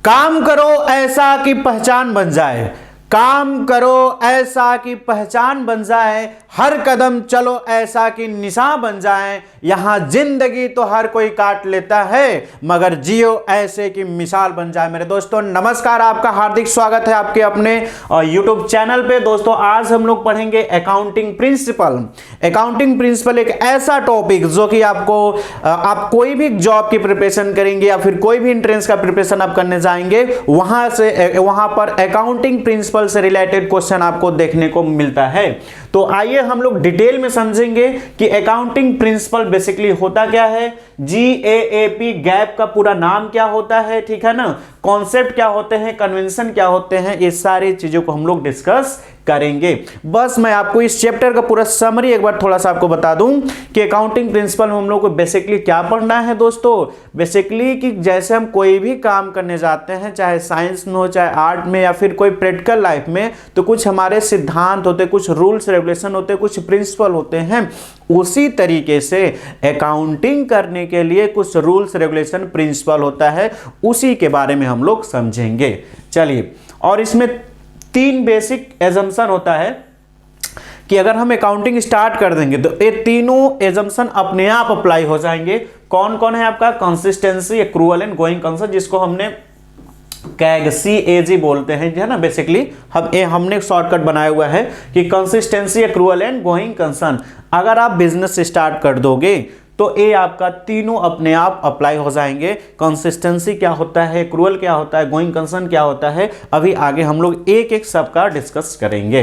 काम करो ऐसा कि पहचान बन जाए, काम करो ऐसा कि पहचान बन जाए, हर कदम चलो ऐसा कि निशान बन जाए। यहां जिंदगी तो हर कोई काट लेता है, मगर जियो ऐसे कि मिसाल बन जाए। मेरे दोस्तों नमस्कार, आपका हार्दिक स्वागत है आपके अपने यूट्यूब चैनल पे। दोस्तों आज हम लोग पढ़ेंगे अकाउंटिंग प्रिंसिपल। अकाउंटिंग प्रिंसिपल एक ऐसा टॉपिक जो कि आपको आप कोई भी जॉब की प्रिपरेशन करेंगे या फिर कोई भी एंट्रेंस का प्रिपरेशन आप करने जाएंगे, वहां पर अकाउंटिंग प्रिंसिपल से रिलेटेड क्वेश्चन आपको देखने को मिलता है। तो आइए हम लोग डिटेल में समझेंगे कि अकाउंटिंग प्रिंसिपल बेसिकली होता क्या है, GAAP गैप का पूरा नाम क्या होता है, ठीक है ना, कॉन्सेप्ट क्या होते हैं, कन्वेंशन क्या होते हैं, ये सारी चीजों को हम लोग डिस्कस करेंगे। बस मैं आपको इस चैप्टर का पूरा समरी एक बार थोड़ा सा आपको बता दूं कि अकाउंटिंग प्रिंसिपल में हम लोग को बेसिकली क्या पढ़ना है। दोस्तों बेसिकली कि जैसे हम कोई भी काम करने जाते हैं, चाहे साइंस में हो, चाहे आर्ट में या फिर कोई प्रैक्टिकल लाइफ में, तो कुछ हमारे सिद्धांत होते, कुछ रूल्स रेगुलेशन होते, कुछ प्रिंसिपल होते हैं। उसी तरीके से अकाउंटिंग करने के लिए कुछ रूल्स रेगुलेशन प्रिंसिपल होता है, उसी के बारे में हम लोग समझेंगे। चलिए, और इसमें 3 बेसिक एजम्पशन होता है कि अगर हम अकाउंटिंग स्टार्ट कर देंगे तो ये तीनों एजम्पशन अपने आप अप्लाई हो जाएंगे। कौन कौन है आपका? Consistency, accrual and going concern, जिसको हमने CAG बोलते हैं, है ना। बेसिकली हमने शॉर्टकट बनाया हुआ है कि consistency, accrual and going concern. अगर आप बिजनेस स्टार्ट कर दोगे तो ये आपका तीनों अपने आप अप्लाई हो जाएंगे। कंसिस्टेंसी क्या होता है, एक्रूअल क्या होता है, गोइंग कंसर्न क्या होता है, अभी आगे हम लोग एक एक सबका डिस्कस करेंगे।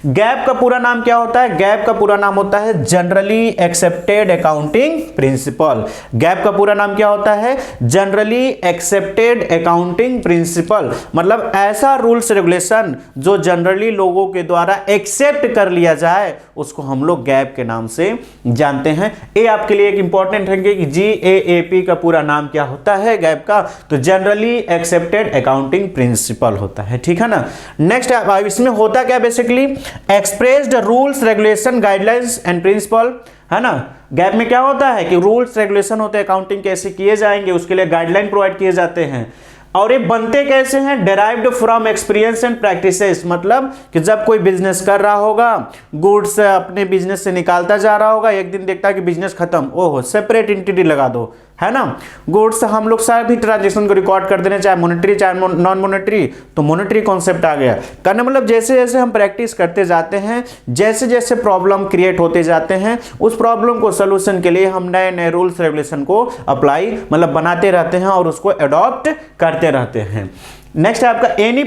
गैप का पूरा नाम क्या होता है? गैप का पूरा नाम होता है generally accepted accounting principal. Gap का पूरा नाम क्या होता है? Generally accepted accounting principal. मतलब ऐसा रूल्स रेगुलेशन जो जनरली लोगों के द्वारा एक्सेप्ट कर लिया जाए, उसको हम लोग गैप के नाम से जानते हैं। ये आपके लिए इंपॉर्टेंट है कि GAAP का पूरा नाम क्या होता है गैप का? तो जनरली एक्सेप्टेड अकाउंटिंग प्रिंसिपल होता है, ठीक है ना। नेक्स्ट इसमें होता क्या basically? Expressed rules regulation guidelines and principle, है ना। गैप में क्या होता है कि रूल्स रेगुलेशन होते हैं, अकाउंटिंग कैसे किए जाएंगे उसके लिए गाइडलाइन प्रोवाइड किए जाते हैं। और ये बनते कैसे हैं? Derived from experience and practices. मतलब कि जब कोई बिजनेस कर रहा होगा, गुड्स अपने बिजनेस से निकालता जा रहा होगा, एक दिन देखता है कि बिजनेस खत्म, ओहो सेपरेट एंटिटी लगा दो, है ना। गुड्स हम लोग सारे ट्रांजेक्शन को रिकॉर्ड कर देने, चाहे मॉनेटरी चाहे नॉन मॉनेटरी, तो मॉनेटरी कॉन्सेप्ट आ गया। करने मतलब जैसे जैसे हम प्रैक्टिस करते जाते हैं, जैसे जैसे प्रॉब्लम क्रिएट होते जाते हैं, उस प्रॉब्लम को सोल्यूशन के लिए हम नए नए रूल्स रेगुलेशन को अप्लाई मतलब बनाते रहते हैं और उसको अडॉप्ट करते रहते हैं। नेक्स्ट है आपका any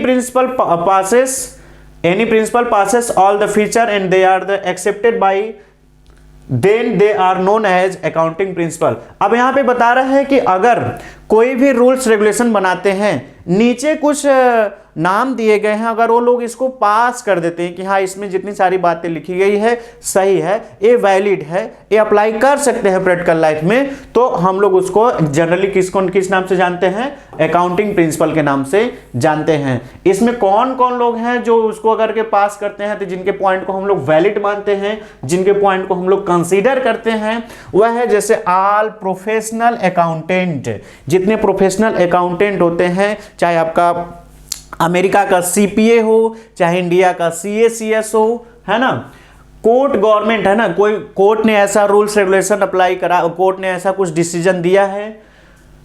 principle passes all the feature and they are the accepted by then they are known as accounting principle. अब यहां पे बता रहा है कि अगर कोई भी रूल्स रेगुलेशन बनाते हैं, नीचे कुछ नाम दिए गए हैं, अगर वो लोग इसको पास कर देते हैं कि हाँ इसमें जितनी सारी बातें लिखी गई है सही है, ये वैलिड है, ये अप्लाई कर सकते हैं प्रैक्टिकल लाइफ में, तो हम लोग उसको जनरली किस नाम से जानते हैं? अकाउंटिंग प्रिंसिपल के नाम से जानते हैं। इसमें कौन कौन लोग हैं जो उसको अगर के पास करते हैं, तो जिनके पॉइंट को हम लोग वैलिड मानते हैं, जिनके पॉइंट को हम लोग कंसीडर करते हैं, वह है जैसे ऑल प्रोफेशनल अकाउंटेंट। जितने प्रोफेशनल अकाउंटेंट होते हैं, चाहे आपका अमेरिका का CPA हो, चाहे इंडिया का CACS हो, है ना, कोर्ट गवर्नमेंट, है ना, कोई कोर्ट ने ऐसा रूल्स रेगुलेशन अप्लाई करा, कोर्ट ने ऐसा कुछ डिसीजन दिया है,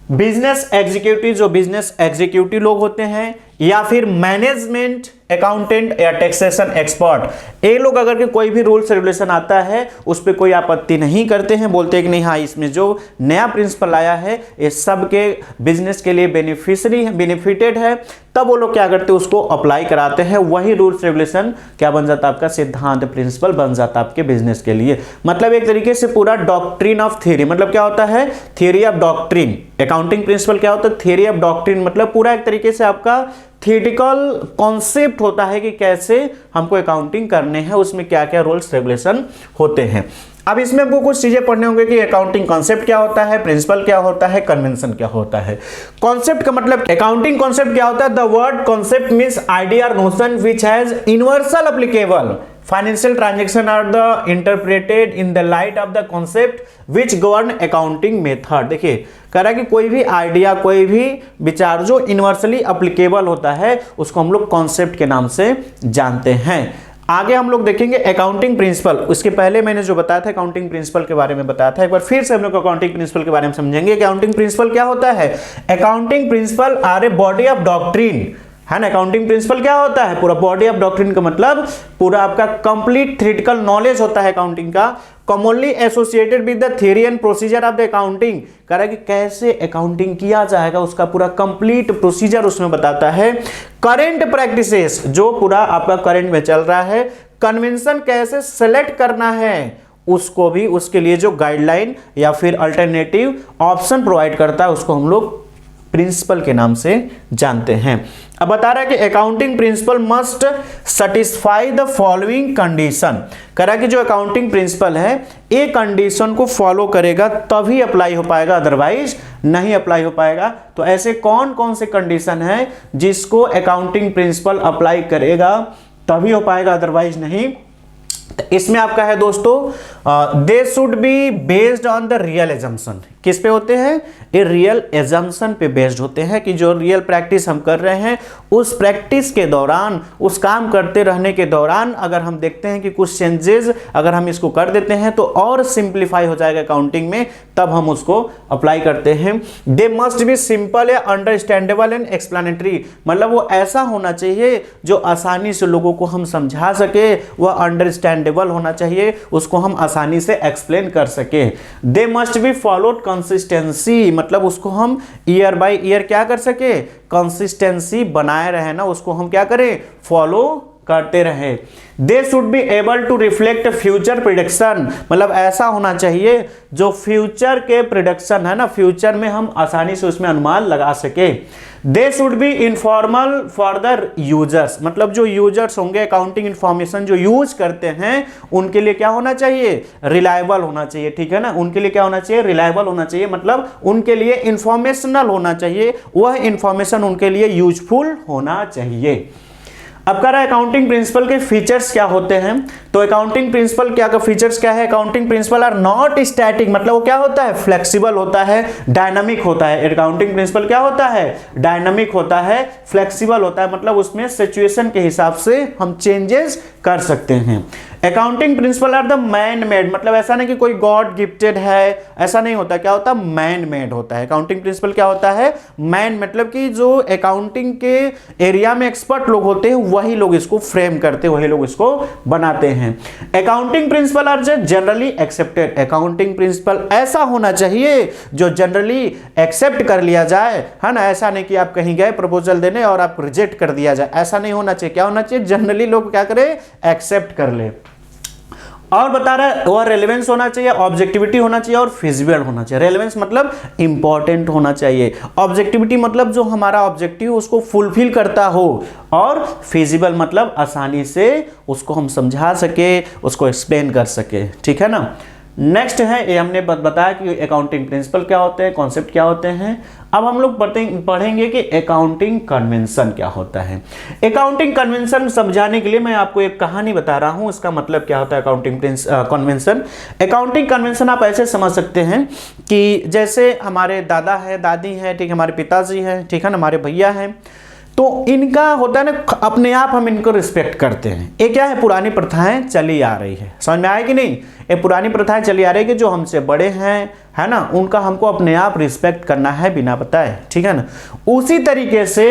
बिजनेस एग्जीक्यूटिव, जो बिजनेस एग्जीक्यूटिव लोग होते हैं, या फिर मैनेजमेंट अकाउंटेंट या टैक्सेशन एक्सपर्ट, ये लोग अगर के कोई भी रूल्स रेगुलेशन आता है उस पर कोई आपत्ति नहीं करते हैं, बोलते हैं कि नहीं हाँ इसमें जो नया प्रिंसिपल आया है ये सबके बिजनेस के लिए बेनिफिटेड है, तब वो लोग क्या करते हैं उसको अप्लाई कराते हैं। वही रूल्स रेगुलेशन क्या बन जाता है? आपका सिद्धांत प्रिंसिपल बन जाता है आपके बिजनेस के लिए। मतलब एक तरीके से पूरा डॉक्ट्रिन ऑफ थ्योरी, मतलब क्या होता है? Theory of doctrine. Accounting principle क्या होता है? थ्योरी ऑफ डॉक्ट्रिन, मतलब पूरा एक तरीके से आपका थियोरिटिकल कॉन्सेप्ट होता है कि कैसे हमको अकाउंटिंग करने हैं, उसमें क्या क्या रूल्स रेगुलेशन होते हैं। अब इसमें आपको कुछ चीजें पढ़ने होंगे कि अकाउंटिंग कॉन्सेप्ट क्या होता है, प्रिंसिपल क्या होता है, कन्वेंशन क्या होता है। कॉन्सेप्ट का मतलब अकाउंटिंग कॉन्सेप्ट क्या होता है? The word concept means idea और notion which has universal applicable financial transaction are the interpreted in the light of the concept which govern accounting method. देखिए कह रहा है कि कोई भी आइडिया, कोई भी विचार जो यूनिवर्सली एप्लीकेबल होता है उसको हम लोग कॉन्सेप्ट के नाम से जानते हैं। आगे हम लोग देखेंगे अकाउंटिंग प्रिंसिपल। उसके पहले मैंने जो बताया था अकाउंटिंग प्रिंसिपल के बारे में बताया था, एक बार फिर से हम लोग अकाउंटिंग प्रिंसिपल के बारे में समझेंगे। अकाउंटिंग प्रिंसिपल क्या होता है? Accounting principle are a body of doctrine, है ना। अकाउंटिंग प्रिंसिपल क्या होता है? पूरा बॉडी ऑफ डॉक्ट्रिन का मतलब पूरा आपका कंप्लीट थ्योरेटिकल नॉलेज होता है अकाउंटिंग का, commonly associated with the theory and procedure of the accounting. कह रहा है कि कैसे अकाउंटिंग किया जाएगा उसका पूरा कंप्लीट प्रोसीजर उसमें बताता है। करेंट प्रैक्टिसेस, जो पूरा आपका करंट में चल रहा है, कन्वेंशन कैसे सेलेक्ट करना है उसको भी, उसके लिए जो गाइडलाइन या फिर अल्टरनेटिव ऑप्शन प्रोवाइड करता है उसको हम लोग प्रिंसिपल के नाम से जानते हैं। अब बता रहा है कि accounting principle must satisfy the following condition. कह रहा है कि जो अकाउंटिंग प्रिंसिपल है ये कंडीशन को फॉलो करेगा तभी अप्लाई हो पाएगा, अदरवाइज नहीं अप्लाई हो पाएगा। तो ऐसे कौन कौन से कंडीशन है जिसको अकाउंटिंग प्रिंसिपल अप्लाई करेगा तभी हो पाएगा, अदरवाइज नहीं? इसमें आपका है दोस्तों, दे should be based on the real assumption. किस पे होते हैं? ये रियल एजम्पशन पे बेस्ड होते हैं कि जो रियल प्रैक्टिस हम कर रहे हैं उस प्रैक्टिस के दौरान, उस काम करते रहने के दौरान अगर हम देखते हैं कि कुछ चेंजेस अगर हम इसको कर देते हैं तो और सिंप्लीफाई हो जाएगा अकाउंटिंग में, तब हम उसको अप्लाई करते हैं। दे मस्ट बी सिंपल या अंडरस्टैंडेबल एंड एक्सप्लेनेटरी, मतलब वो ऐसा होना चाहिए जो आसानी से लोगों को हम समझा सके, वह अंडरस्टैंडेबल होना चाहिए, उसको हम आसानी से एक्सप्लेन कर सके। They must be followed consistency, मतलब उसको हम ईयर बाय ईयर क्या कर सके, कंसिस्टेंसी बनाए रहे ना, उसको हम क्या करें, फॉलो करते रहे। They should be able to reflect future prediction, मतलब ऐसा होना चाहिए जो फ्यूचर के प्रिडिक्शन है ना, फ्यूचर में हम आसानी से उसमें अनुमान लगा सके। दे should B informal for the users, मतलब जो यूजर्स होंगे अकाउंटिंग इंफॉर्मेशन जो यूज करते हैं उनके लिए क्या होना चाहिए, रिलायबल होना चाहिए, ठीक है ना। उनके लिए क्या होना चाहिए, रिलायबल होना चाहिए, मतलब उनके लिए इंफॉर्मेशनल होना चाहिए, वह इंफॉर्मेशन उनके लिए यूजफुल होना चाहिए। अब कह रहा है अकाउंटिंग प्रिंसिपल के फीचर्स क्या होते हैं, तो अकाउंटिंग प्रिंसिपल क्या का फीचर्स क्या है? Accounting principle are not static, मतलब वो क्या होता है, फ्लेक्सिबल होता है, डायनामिक होता है। अकाउंटिंग प्रिंसिपल क्या होता है, डायनामिक होता है, फ्लेक्सिबल होता है, मतलब उसमें सिचुएशन के हिसाब से हम चेंजेस कर सकते हैं। Accounting principle are the man made, मतलब ऐसा नहीं कि कोई गॉड गिफ्टेड है, ऐसा नहीं होता। क्या होता है, मैन मेड होता है। अकाउंटिंग प्रिंसिपल क्या होता है, मैन, मतलब कि जो अकाउंटिंग के एरिया में एक्सपर्ट लोग होते हैं वही लोग इसको फ्रेम करते हैं, वही लोग इसको बनाते हैं। Accounting principle are generally accepted, accounting principle ऐसा होना चाहिए जो जनरली एक्सेप्ट कर लिया जाए, है ना। ऐसा नहीं कि आप कहीं गए प्रपोजल देने और आप रिजेक्ट कर दिया जाए, ऐसा नहीं होना चाहिए। क्या होना चाहिए, जनरली लोग क्या करें, एक्सेप्ट कर ले। और बता रहा है वह रेलेवेंस होना चाहिए, ऑब्जेक्टिविटी होना चाहिए और फिजिबल होना चाहिए। रेलेवेंस मतलब इंपॉर्टेंट होना चाहिए, ऑब्जेक्टिविटी मतलब जो हमारा ऑब्जेक्टिव उसको फुलफिल करता हो, और फिजिबल मतलब आसानी से उसको हम समझा सके, उसको एक्सप्लेन कर सके, ठीक है ना। नेक्स्ट है ये हमने बताया कि अकाउंटिंग प्रिंसिपल क्या होते हैं, कॉन्सेप्ट क्या होते हैं। अब हम लोग पढ़ेंगे कि अकाउंटिंग कन्वेंशन क्या होता है। अकाउंटिंग कन्वेंशन समझाने के लिए मैं आपको एक कहानी बता रहा हूं, इसका मतलब क्या होता है अकाउंटिंग कन्वेंशन। अकाउंटिंग कन्वेंशन आप ऐसे समझ सकते हैं कि जैसे हमारे दादा है, दादी है, ठीक है, हमारे पिताजी हैं, ठीक है ना, हमारे भैया हैं, तो इनका होता है ना, अपने आप हम इनको रिस्पेक्ट करते हैं। ये क्या है, पुरानी प्रथाएं चली आ रही है, समझ में आए कि नहीं। ये पुरानी प्रथाएं चली आ रही है कि जो हमसे बड़े हैं, है ना, उनका हमको अपने आप रिस्पेक्ट करना है बिना बताए, ठीक है ना। उसी तरीके से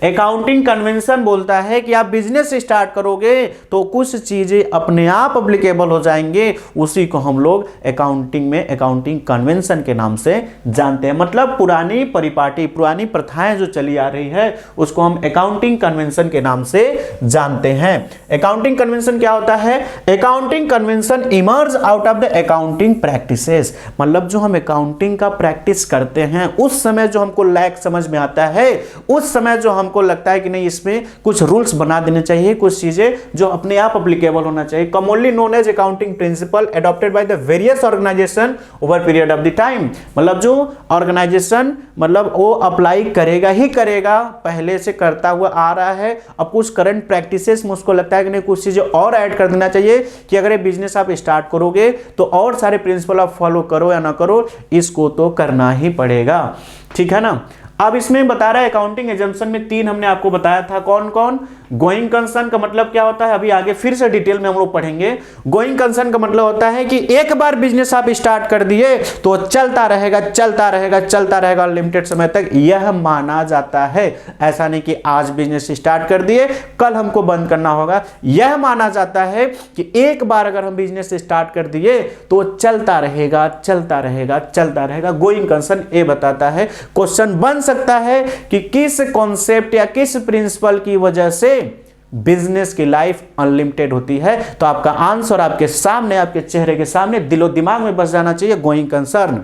अकाउंटिंग कन्वेंशन बोलता है कि आप बिजनेस स्टार्ट करोगे तो कुछ चीजें अपने आप एप्लीकेबल हो जाएंगे, उसी को हम लोग अकाउंटिंग में अकाउंटिंग कन्वेंशन के नाम से जानते हैं। मतलब पुरानी परिपाटी, पुरानी प्रथाएं जो चली आ रही है उसको हम अकाउंटिंग कन्वेंशन के नाम से जानते हैं। अकाउंटिंग कन्वेंशन क्या होता है, accounting convention emerge out of the accounting practices, मतलब जो हम अकाउंटिंग का प्रैक्टिस करते हैं उस समय जो हमको लैक समझ में आता है, उस समय जो हमको लगता है कि नहीं इसमें कुछ रूल्स बना देने चाहिए, कुछ चीजें जो अपने आप अप्लीकेबल होना चाहिए, commonly known as accounting principle adopted by the various organisation over period of the time. मतलब जो ऑर्गेनाइजेशन मतलब वो अप्लाई करेगा ही करेगा, पहले से करता हुआ आ रहा है। अब कुछ करंट प्रैक्टिसेस में उसको लगता है कि नहीं कुछ चीजें और ऐड कर देना चाहिए कि अगर ये बिजनेस आप स्टार्ट करोगे तो और सारे प्रिंसिपल आप फॉलो करो या ना करो, इसको तो करना ही पड़ेगा, ठीक है ना। अब इसमें बता रहा है अकाउंटिंग एजम्पशन में 3 हमने आपको बताया था, कौन कौन। गोइंग कंसर्न का मतलब क्या होता है, अभी आगे फिर से डिटेल में हम लोग पढ़ेंगे। गोइंग कंसर्न का मतलब होता है कि एक बार बिजनेस आप स्टार्ट कर दिए तो चलता रहेगा चलता रहेगा चलता रहेगा लिमिटेड समय तक, यह माना जाता है। ऐसा नहीं कि आज बिजनेस स्टार्ट कर दिए कल हमको बंद करना होगा, यह माना जाता है कि एक बार अगर हम बिजनेस स्टार्ट कर दिए तो चलता रहेगा चलता रहेगा चलता रहेगा। गोइंग कंसर्न ये बताता है। क्वेश्चन बन सकता है कि किस कॉन्सेप्ट या किस प्रिंसिपल की वजह से बिजनेस की लाइफ अनलिमिटेड होती है, तो आपका आंसर आपके सामने, आपके चेहरे के सामने, दिलो दिमाग में बस जाना चाहिए, गोइंग कंसर्न।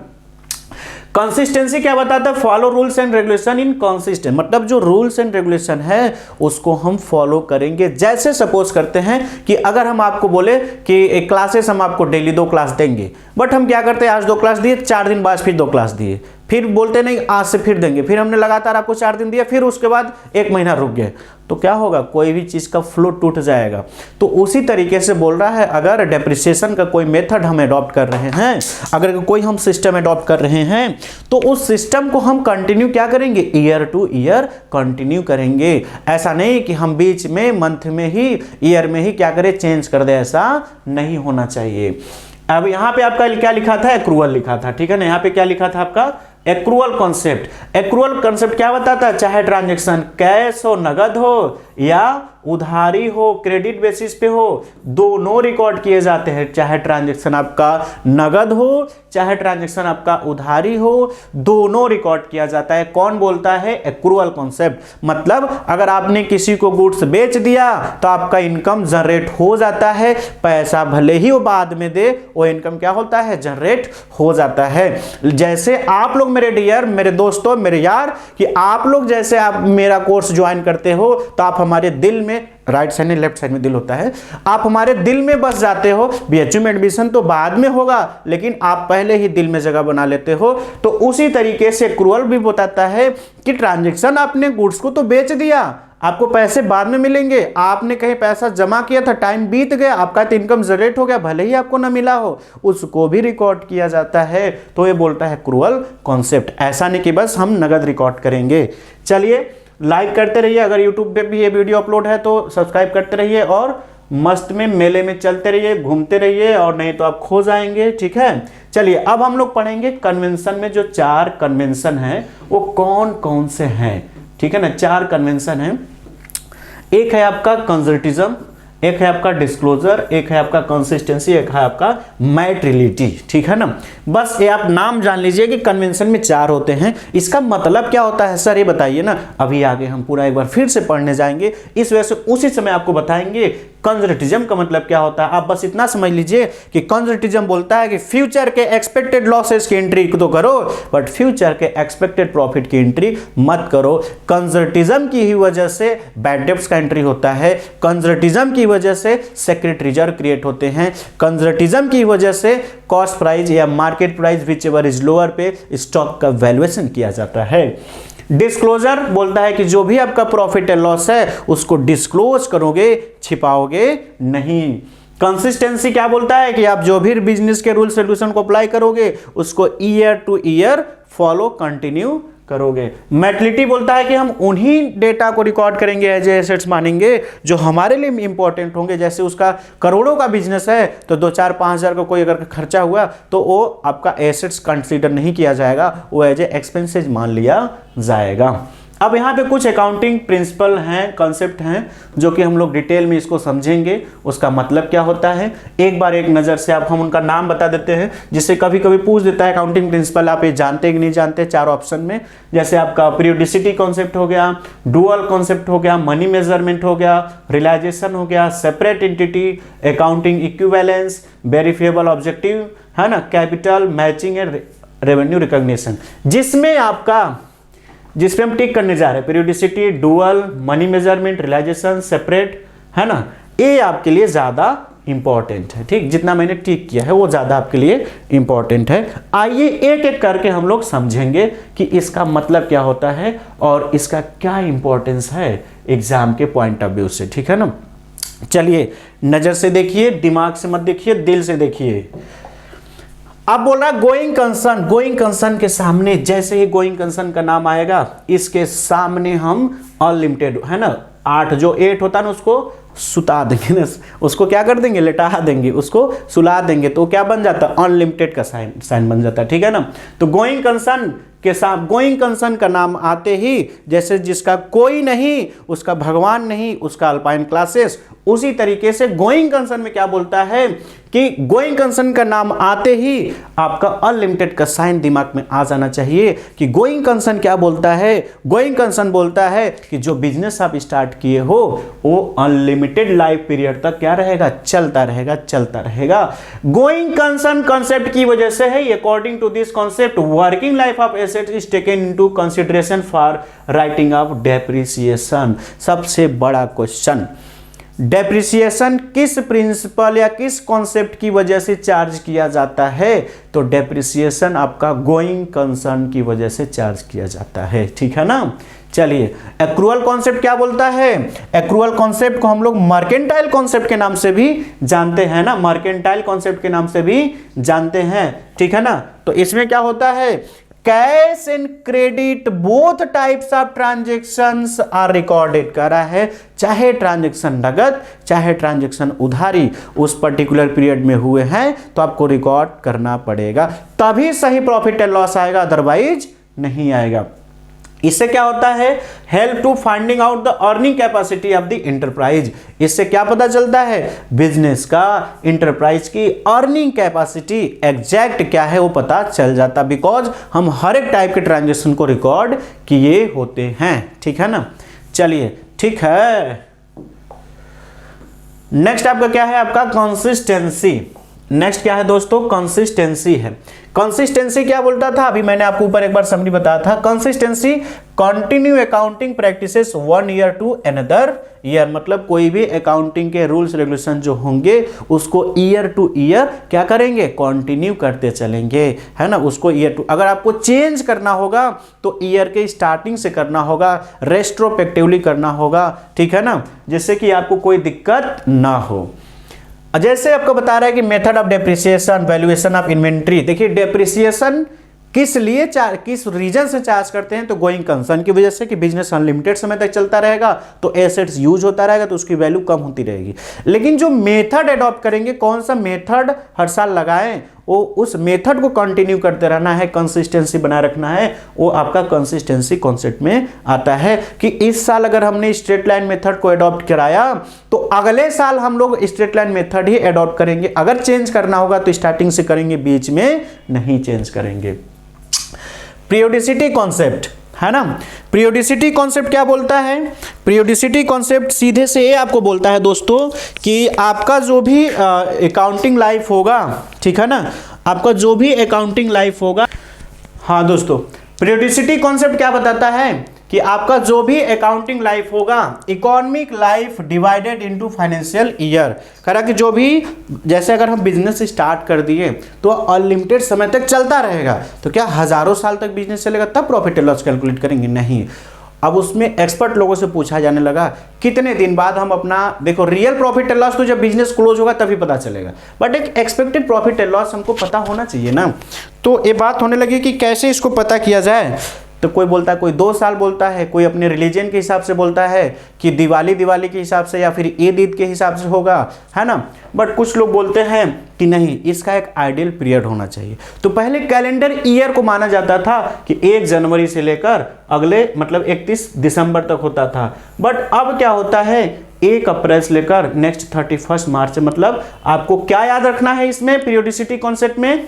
कंसिस्टेंसी क्या बताता है, follow rules and regulation in consistent, मतलब जो रूल्स एंड रेगुलेशन है उसको हम फॉलो करेंगे। जैसे सपोज करते हैं कि अगर हम आपको बोले कि क्लासेस हम आपको डेली 2 क्लास देंगे, बट हम क्या करते हैं आज 2 क्लास दिए, 4 दिन बाद फिर 2 क्लास दिए, फिर बोलते नहीं आज से फिर देंगे, फिर हमने लगातार आपको 4 दिन दिया, फिर उसके बाद 1 महीना रुक गए, तो क्या होगा, कोई भी चीज का फ्लो टूट जाएगा। तो उसी तरीके से बोल रहा है अगर डेप्रिसिएशन का कोई मेथड हम अडॉप्ट कर रहे हैं, अगर कोई हम सिस्टम अडॉप्ट कर रहे हैं तो उस सिस्टम को हम कंटिन्यू क्या करेंगे, ईयर टू ईयर कंटिन्यू करेंगे। ऐसा नहीं कि हम बीच में मंथ में ही ईयर में ही क्या करें चेंज कर दे, ऐसा नहीं होना चाहिए। अब यहां पे आपका क्या लिखा था, एक्रूअल लिखा था, ठीक है ना। यहां पे क्या लिखा था आपका, एक्रूअल कॉन्सेप्ट। एक्रूअल कॉन्सेप्ट क्या बताता है, चाहे ट्रांजैक्शन कैश हो, नगद हो या उधारी हो, क्रेडिट बेसिस पे हो, दोनों रिकॉर्ड किए जाते हैं। चाहे ट्रांजैक्शन आपका नगद हो चाहे ट्रांजैक्शन आपका उधारी हो, दोनों रिकॉर्ड किया जाता है। कौन बोलता है, एक्रूअल कॉन्सेप्ट। मतलब अगर आपने किसी को गुड्स बेच दिया तो आपका इनकम जनरेट हो जाता है, पैसा भले ही वो बाद में दे, वो इनकम क्या होता है, जनरेट हो जाता है। जैसे आप लोग मेरे डियर, मेरे दोस्तों, मेरे यार, कि आप लोग जैसे आप मेरा कोर्स ज्वाइन करते हो तो आप हमारे दिल में, राइट साइड में लेफ्ट साइड में दिल होता है, आप हमारे दिल में बस जाते हो। बीएचयू में एडमिशन तो बाद में होगा लेकिन आप पहले ही दिल में जगह बना लेते हो। तो उसी तरीके से एक्रूअल भी बताता है कि ट्रांजैक्शन आपने गुड्स को तो बेच दिया, आपको पैसे बाद में मिलेंगे, आपने कहीं पैसा जमा किया था, टाइम बीत गया, आपका तो इनकम जनरेट हो गया, भले ही आपको ना मिला हो, उसको भी रिकॉर्ड किया जाता है। तो ये बोलता है एक्रूअल कॉन्सेप्ट। ऐसा नहीं कि बस हम नगद रिकॉर्ड करेंगे। चलिए लाइक करते रहिए, अगर यूट्यूब पे भी ये वीडियो अपलोड है तो सब्सक्राइब करते रहिए, और मस्त में मेले में चलते रहिए, घूमते रहिए, और नहीं तो आप खो जाएंगे, ठीक है। चलिए अब हम लोग पढ़ेंगे कन्वेंशन में जो 4 कन्वेंशन हैं वो कौन कौन से हैं, ठीक है ना। 4 कन्वेंशन हैं। एक है आपका कंजर्वेटिज्म, एक है आपका डिस्क्लोजर, एक है आपका कंसिस्टेंसी, एक है आपका मैटेरियलिटी, ठीक है ना। बस ये आप नाम जान लीजिए कि कन्वेंशन में 4 होते हैं। इसका मतलब क्या होता है सर, ये बताइए ना। अभी आगे हम पूरा एक बार फिर से पढ़ने जाएंगे, इस वजह से उसी समय आपको बताएंगे कंजर्वेटिज्म का मतलब क्या होता है। आप बस इतना समझ लीजिए कि कंजर्वेटिज्म बोलता है कि फ्यूचर के एक्सपेक्टेड लॉसेस की एंट्री तो करो, बट फ्यूचर के एक्सपेक्टेड प्रॉफिट की एंट्री मत करो। कंजर्वेटिज्म की ही वजह से बैड डेब्ट्स का एंट्री होता है, कंजर्वेटिज्म की वजह से सेक्रेट रिजर्व क्रिएट होते हैं, कंजर्वेटिज्म की वजह से कॉस्ट प्राइस या market price which ever is lower पे स्टॉक का वैल्यूएशन किया जाता है। डिस्क्लोजर बोलता है कि जो भी आपका प्रॉफिट एंड लॉस है उसको डिस्क्लोज करोगे, छिपाओगे नहीं। कंसिस्टेंसी क्या बोलता है कि आप जो भी बिजनेस के रूल्स रेगुलेशन को अप्लाई करोगे उसको year two year follow continue करोगे। मैटेरियलिटी बोलता है कि हम उन्हीं डेटा को रिकॉर्ड करेंगे, एज एसेट्स मानेंगे जो हमारे लिए इंपॉर्टेंट होंगे। जैसे उसका करोड़ों का बिजनेस है तो 2-4-5 हज़ार का कोई अगर खर्चा हुआ तो वो आपका एसेट्स कंसीडर नहीं किया जाएगा, वो एज ए एक्सपेंसेज मान लिया जाएगा। अब यहाँ पे कुछ अकाउंटिंग प्रिंसिपल हैं, कॉन्सेप्ट हैं, जो कि हम लोग डिटेल में इसको समझेंगे, उसका मतलब क्या होता है। एक बार एक नज़र से आप हम उनका नाम बता देते हैं, जिससे कभी कभी पूछ देता है अकाउंटिंग प्रिंसिपल आप ये जानते कि नहीं जानते। 4 ऑप्शन में, जैसे आपका पीरियोडिसिटी कॉन्सेप्ट हो गया, डुअल कॉन्सेप्ट हो गया, मनी मेजरमेंट हो गया, रियलाइजेशन हो गया, separate entity, accounting equivalence, verifiable objective, है ना, capital matching and revenue recognition, जिसपे हम टिक करने जा रहे हैं, periodicity, dual, money measurement, realization, separate, है ना, ये आपके लिए ज़्यादा इंपॉर्टेंट है। ठीक, जितना मैंने टिक किया है वो ज़्यादा आपके लिए इंपॉर्टेंट है। आइए एक एक करके हम लोग समझेंगे कि इसका मतलब क्या होता है और इसका क्या इंपॉर्टेंस है एग्जाम के पॉइंट ऑफ व्यू से। ठीक है ना, चलिए नज़र से देखिए, दिमाग से मत देखिए, दिल से देखिए। अब बोल रहा गोइंग कंसर्न, गोइंग कंसर्न के सामने जैसे ही गोइंग कंसर्न का नाम आएगा, इसके सामने हम अनलिमिटेड, है ना, 8 जो 8 होता है ना, उसको सुता देंगे ना, उसको क्या कर देंगे, लेटा देंगे, उसको सुला देंगे, तो क्या बन जाता है, अनलिमिटेड का साइन बन जाता है। ठीक है ना, तो गोइंग कंसर्न के साथ, गोइंग कंसर्न का नाम आते ही, जैसे जिसका कोई नहीं, उसका भगवान नहीं, उसका अल्पाइन क्लासेस, उसी तरीके से गोइंग कंसर्न में क्या बोलता है कि गोइंग कंसर्न का नाम आते ही आपका अनलिमिटेड का साइन दिमाग में आ जाना चाहिए कि गोइंग कंसर्न क्या बोलता है। गोइंग कंसर्न बोलता है कि जो बिजनेस आप स्टार्ट किए हो वो अनलिमिटेड लाइफ पीरियड तक क्या रहेगा, चलता रहेगा, चलता रहेगा। गोइंग कंसर्न कॉन्सेप्ट की वजह से है, according to this concept working life of asset is taken into consideration for writing off depreciation. सबसे बड़ा क्वेश्चन, डेप्रिसिएशन किस प्रिंसिपल या किस कॉन्सेप्ट की वजह से चार्ज किया जाता है, तो डेप्रिसिएशन आपका गोइंग कंसर्न की वजह से चार्ज किया जाता है। ठीक है ना, चलिए एक्रूअल कॉन्सेप्ट क्या बोलता है, एक्रूअल कॉन्सेप्ट को हम लोग मर्केंटाइल कॉन्सेप्ट के नाम से भी जानते हैं ना, मर्केंटाइल कॉन्सेप्ट के नाम से भी जानते हैं। ठीक है ना, तो इसमें क्या होता है, cash and credit both types of transactions are recorded करा है, चाहे ट्रांजेक्शन नगद चाहे ट्रांजेक्शन उधारी उस पर्टिकुलर पीरियड में हुए हैं तो आपको रिकॉर्ड करना पड़ेगा, तभी सही प्रॉफिट एंड लॉस आएगा, अदरवाइज नहीं आएगा। इससे क्या होता है, help to finding out the earning capacity of the enterprise. इससे क्या पता चलता है, बिजनेस का, इंटरप्राइज की अर्निंग कैपेसिटी एग्जैक्ट क्या है वो पता चल जाता, बिकॉज हम हर एक टाइप के ट्रांजेक्शन को रिकॉर्ड किए होते हैं। ठीक है ना, चलिए ठीक है। नेक्स्ट आपका क्या है, आपका कंसिस्टेंसी। नेक्स्ट क्या है दोस्तों, कंसिस्टेंसी है। कंसिस्टेंसी क्या बोलता था, अभी मैंने आपको ऊपर एक बार समरी बताया था। Consistency continue accounting practices 1 year to another year, मतलब कोई भी अकाउंटिंग के रूल्स रेगुलेशन जो होंगे उसको ईयर टू ईयर क्या करेंगे, कंटिन्यू करते चलेंगे, है ना, उसको ईयर टू, अगर आपको चेंज करना होगा तो ईयर के स्टार्टिंग से करना होगा, रेट्रोस्पेक्टिवली करना होगा। ठीक है ना, जिससे कि आपको कोई दिक्कत ना हो। जैसे आपको बता रहा है कि method of depreciation, valuation of inventory. देखिए डेप्रिसिएशन किस लिए किस रीजन से चार्ज करते हैं, तो गोइंग कंसर्न की वजह से कि बिजनेस अनलिमिटेड समय तक चलता रहेगा तो एसेट्स यूज होता रहेगा तो उसकी वैल्यू कम होती रहेगी। लेकिन जो मेथड अडॉप्ट करेंगे, कौन सा मेथड हर साल लगाएं, वो उस मेथड को कंटिन्यू करते रहना है, कंसिस्टेंसी बनाए रखना है, वो आपका कंसिस्टेंसी कॉन्सेप्ट में आता है कि इस साल अगर हमने स्ट्रेट लाइन मेथड को अडॉप्ट कराया तो अगले साल हम लोग स्ट्रेट लाइन मेथड ही अडॉप्ट करेंगे, अगर चेंज करना होगा तो स्टार्टिंग से करेंगे, बीच में नहीं चेंज करेंगे। पीरियोडिसिटी कॉन्सेप्ट है ना, पीरियोडिसिटी कॉन्सेप्ट क्या बोलता है, पीरियोडिसिटी कॉन्सेप्ट सीधे से ये आपको बोलता है दोस्तों कि आपका जो भी अकाउंटिंग लाइफ होगा, ठीक है ना, आपका जो भी अकाउंटिंग लाइफ होगा, हाँ दोस्तों, पीरियोडिसिटी कॉन्सेप्ट क्या बताता है कि आपका जो भी अकाउंटिंग लाइफ होगा, economic life divided into financial year, करा कि जो भी, जैसे अगर हम बिजनेस स्टार्ट कर दिए तो अनलिमिटेड समय तक चलता रहेगा, तो क्या हजारों साल तक बिजनेस चलेगा तब प्रॉफिट एंड लॉस कैलकुलेट करेंगे, नहीं। अब उसमें एक्सपर्ट लोगों से पूछा जाने लगा कितने दिन बाद हम अपना, देखो रियल प्रॉफिट एंड लॉस तो जब बिजनेस क्लोज होगा तभी पता चलेगा, बट एक एक्सपेक्टेड प्रॉफिट एंड लॉस हमको पता होना चाहिए ना। तो ये बात होने लगी कि कैसे इसको पता किया जाए, तो कोई बोलता है, कोई 2 साल बोलता है, कोई अपने रिलीजन के हिसाब से बोलता है कि दिवाली के हिसाब से या फिर ईद के हिसाब से होगा, है ना, बट कुछ लोग बोलते हैं कि नहीं, इसका एक आइडियल पीरियड होना चाहिए। तो पहले कैलेंडर ईयर को माना जाता था कि 1 जनवरी से लेकर अगले मतलब 31 दिसंबर तक होता था, बट अब क्या होता है 1 अप्रैल से लेकर नेक्स्ट 31 मार्च, मतलब आपको क्या याद रखना है इसमें पीरियोडिसिटी कॉन्सेप्ट में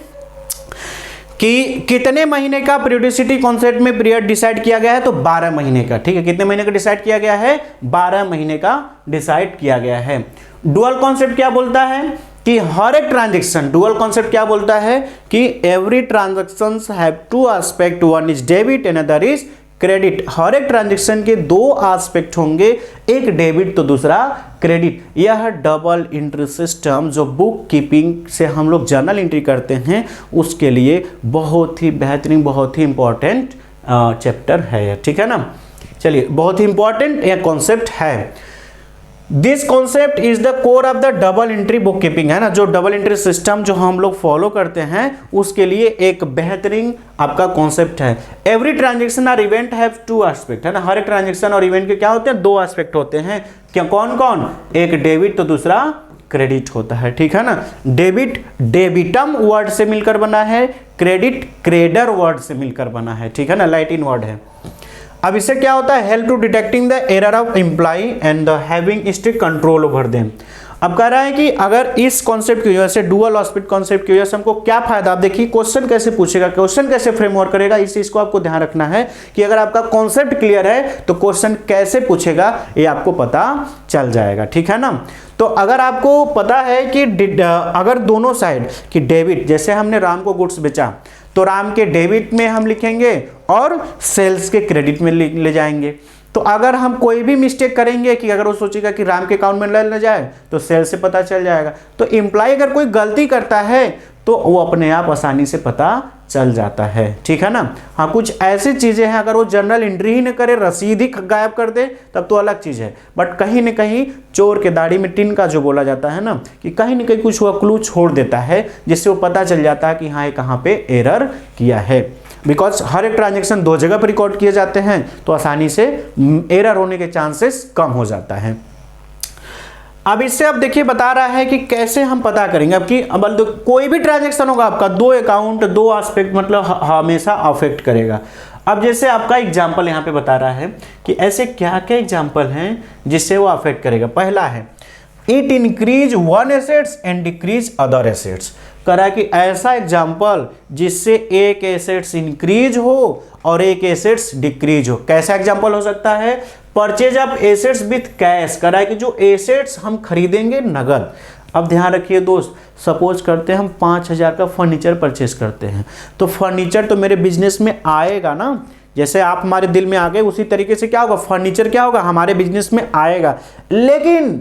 कि कितने महीने का पीरियोडिसिटी कॉन्सेप्ट में पीरियड डिसाइड किया गया है, तो 12 महीने का। ठीक है, कितने महीने का डिसाइड किया गया है, 12 महीने का डिसाइड किया गया है। डुअल कॉन्सेप्ट क्या बोलता है कि हर एक ट्रांजेक्शन, डुअल कॉन्सेप्ट क्या बोलता है कि every transaction have two aspect, one is debit and other is credit. हर एक ट्रांजेक्शन के दो एस्पेक्ट होंगे, एक डेबिट तो दूसरा क्रेडिट। यह डबल एंट्री सिस्टम जो बुक कीपिंग से हम लोग जर्नल एंट्री करते हैं उसके लिए बहुत ही बेहतरीन, बहुत ही इंपॉर्टेंट चैप्टर है, ठीक है ना। चलिए, बहुत ही इंपॉर्टेंट यह कॉन्सेप्ट है। This concept is the core of the double entry book keeping, है ना। जो डबल एंट्री सिस्टम जो हम लोग फॉलो करते हैं उसके लिए एक बेहतरीन आपका कॉन्सेप्ट है। एवरी ट्रांजेक्शन और इवेंट हैव टू एस्पेक्ट, है ना। हर एक ट्रांजेक्शन और इवेंट के क्या होते हैं, दो एस्पेक्ट होते हैं। क्या, कौन कौन? एक डेबिट तो दूसरा क्रेडिट होता है, ठीक है ना। डेबिट डेबिटम वर्ड से मिलकर बना है, क्रेडिट क्रेडर वर्ड से मिलकर बना है, ठीक है ना, लैटिन वर्ड है। अब इससे क्या होता है, help to detecting the error of employ and the having strict control over them. अब कह रहा है कि अगर इस कॉन्सेप्ट की वजह से, डुअल एस्पेक्ट कॉन्सेप्ट की वजह से हमको क्या फायदा। आप देखिए क्वेश्चन कैसे पूछेगा, क्वेश्चन कैसे फ्रेमवर्क करेगा, इस चीज को आपको ध्यान रखना है कि अगर आपका कॉन्सेप्ट क्लियर है तो क्वेश्चन कैसे पूछेगा ये आपको पता चल जाएगा, ठीक है ना। तो अगर आपको पता है कि अगर दोनों साइड की डेबिट, जैसे हमने राम को गुड्स बेचा तो राम के डेबिट में हम लिखेंगे और सेल्स के क्रेडिट में ले जाएंगे। तो अगर हम कोई भी मिस्टेक करेंगे कि अगर वो सोचेगा कि राम के अकाउंट में ले जाए तो सेल्स से पता चल जाएगा। तो एम्प्लॉय अगर कोई गलती करता है तो वो अपने आप आसानी से पता चल जाता है, ठीक है ना। हाँ, कुछ ऐसी चीजें हैं अगर वो जर्नल एंट्री ही न करे, रसीद ही गायब कर दे तब तो अलग चीज है। बट कहीं न कहीं चोर के दाढ़ी में टिन का जो बोला जाता है ना, कि कहीं न कहीं कुछ वो क्लू छोड़ देता है जिससे वो पता चल जाता है कि हाँ ये कहाँ पे एरर किया है। बिकॉज हर एक ट्रांजेक्शन दो जगह पर रिकॉर्ड किए जाते हैं तो आसानी से एरर होने के चांसेस कम हो जाता है। अब इससे अब देखिए बता रहा है कि कैसे हम पता करेंगे। अब कि अब कोई भी ट्रांजैक्शन होगा आपका, दो अकाउंट दो एस्पेक्ट मतलब हमेशा अफेक्ट करेगा। अब जैसे आपका एग्जांपल यहाँ पे बता रहा है कि ऐसे क्या क्या एग्जांपल हैं जिससे वो अफेक्ट करेगा। पहला है it increase one assets and decrease other assets. करा कि ऐसा एग्जांपल जिससे एक एसेट्स इंक्रीज हो और एक एसेट्स डिक्रीज हो। कैसा एग्जांपल हो सकता है, purchase of assets with cash. करा कि जो एसेट्स हम खरीदेंगे नगद। अब ध्यान रखिए दोस्त, सपोज करते हैं हम 5,000 का फर्नीचर परचेज करते हैं तो फर्नीचर तो मेरे बिजनेस में आएगा ना, जैसे आप हमारे दिल में आ गए उसी तरीके से क्या होगा, फर्नीचर क्या होगा हमारे बिजनेस में आएगा, लेकिन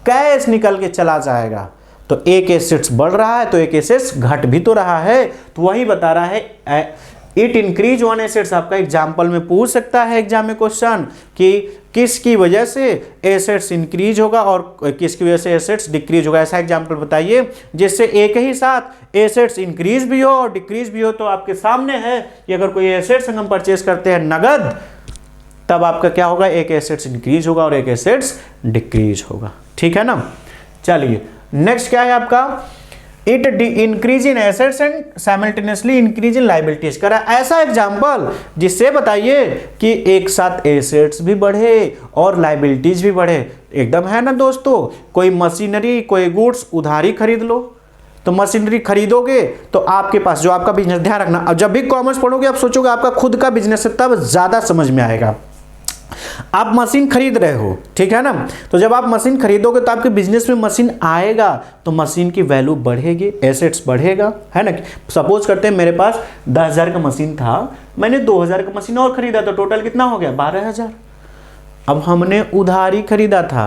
कैश निकल के चला जाएगा। तो एक एसेट्स बढ़ रहा है तो एक एसेट्स घट भी तो रहा है। तो वही बता रहा है इट इंक्रीज वन एसेट्स। आपका एग्जाम्पल में पूछ सकता है एग्जाम में क्वेश्चन कि किसकी वजह से एसेट्स इंक्रीज होगा और किसकी वजह से एसेट्स डिक्रीज होगा। ऐसा एग्जाम्पल बताइए जिससे एक ही साथ एसेट्स इंक्रीज भी हो और डिक्रीज भी हो। तो आपके सामने है कि अगर कोई एसेट्स हम परचेज करते हैं नगद तब आपका क्या होगा, एक एसेट्स इंक्रीज होगा और एक एसेट्स डिक्रीज होगा, ठीक है ना। चलिए नेक्स्ट क्या है आपका, it increase in assets and simultaneously increase in liabilities. करा ऐसा एग्जांपल जिससे बताइए कि एक साथ एसेट्स भी बढ़े और लायबिलिटीज भी बढ़े। एकदम है ना दोस्तों, कोई मशीनरी कोई गुड्स उधारी खरीद लो तो मशीनरी खरीदोगे तो आपके पास जो आपका बिजनेस, ध्यान रखना अब जब भी कॉमर्स पढ़ोगे आप सोचोगे आपका खुद का बिजनेस है तब ज्यादा समझ में आएगा। आप मशीन खरीद रहे हो, ठीक है ना, तो जब आप मशीन खरीदोगे तो आपके बिजनेस में मशीन आएगा तो मशीन की वैल्यू बढ़ेगी, एसेट्स बढ़ेगा, है ना। सपोज करते हैं मेरे पास 10,000 का मशीन था, मैंने 2,000 का मशीन और खरीदा तो टोटल कितना हो गया 12,000। अब हमने उधारी खरीदा था,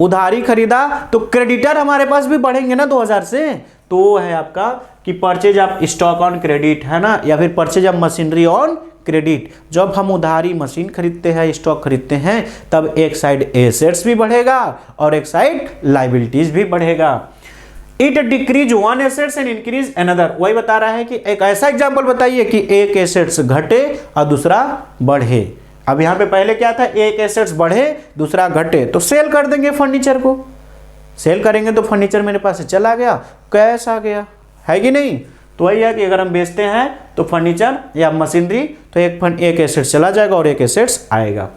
उधारी खरीदा तो क्रेडिटर हमारे पास भी बढ़ेंगे ना 2,000 से। तो वो है आपका कि purchase of stock on credit, है ना, या फिर purchase of machinery on credit. जब हम उधारी मशीन खरीदते हैं स्टॉक खरीदते हैं तब एक साइड एसेट्स भी बढ़ेगा और एक साइड लायबिलिटीज भी बढ़ेगा। It decrease one assets and increase another. वही बता रहा है कि एक ऐसा एग्जांपल बताइए कि एक एसेट्स घटे और दूसरा बढ़े। अब यहां पे पहले क्या था, एक एसेट्स बढ़े दूसरा घटे तो सेल कर देंगे फर्नीचर को, सेल करेंगे तो फर्नीचर मेरे पास से चला गया, कैश आ गया, है कि नहीं। तो वही है कि अगर हम बेचते हैं तो फर्नीचर या मशीनरी तो एक एसेट्स चला जाएगा और एक एसेट्स आएगा।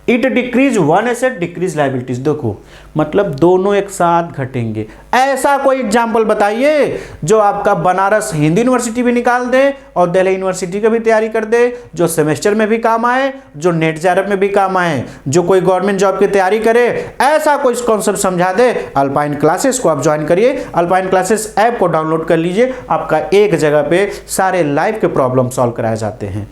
It decrease one asset decrease liabilities, देखो मतलब दोनों एक साथ घटेंगे। ऐसा कोई एग्जाम्पल बताइए जो आपका बनारस हिंदू यूनिवर्सिटी भी निकाल दे और दिल्ली यूनिवर्सिटी का भी तैयारी कर दे, जो सेमेस्टर में भी काम आए, जो नेट जेआरएफ में भी काम आए, जो कोई गवर्नमेंट जॉब की तैयारी करे, ऐसा कोई कॉन्सेप्ट समझा दे। अल्पाइन क्लासेस को आप ज्वाइन करिए, अल्पाइन क्लासेस ऐप को डाउनलोड कर लीजिए, आपका एक जगह पे सारे लाइफ के प्रॉब्लम सॉल्व कराए जाते हैं।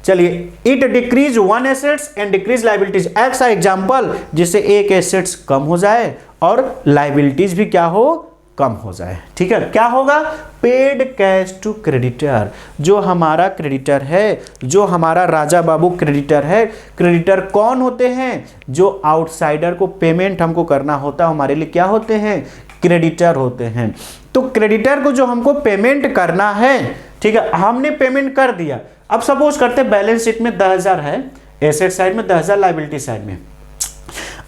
चलिए, it decrease one assets and decrease liabilities, ऐसा एग्जांपल जिससे एक एसेट्स कम हो जाए और लाइबिलिटीज भी क्या हो, कम हो जाए। ठीक है, क्या होगा, पेड कैश टू क्रेडिटर, जो हमारा क्रेडिटर है, जो हमारा राजा बाबू क्रेडिटर है। क्रेडिटर कौन होते हैं, जो आउटसाइडर को पेमेंट हमको करना होता है, हमारे लिए क्या होते हैं, क्रेडिटर होते हैं। तो क्रेडिटर को जो हमको पेमेंट करना है, ठीक है, हमने पेमेंट कर दिया। अब सपोज करते हैं बैलेंस शीट में 10,000 है, एसेट साइड में 10,000, लाइबिलिटी साइड में।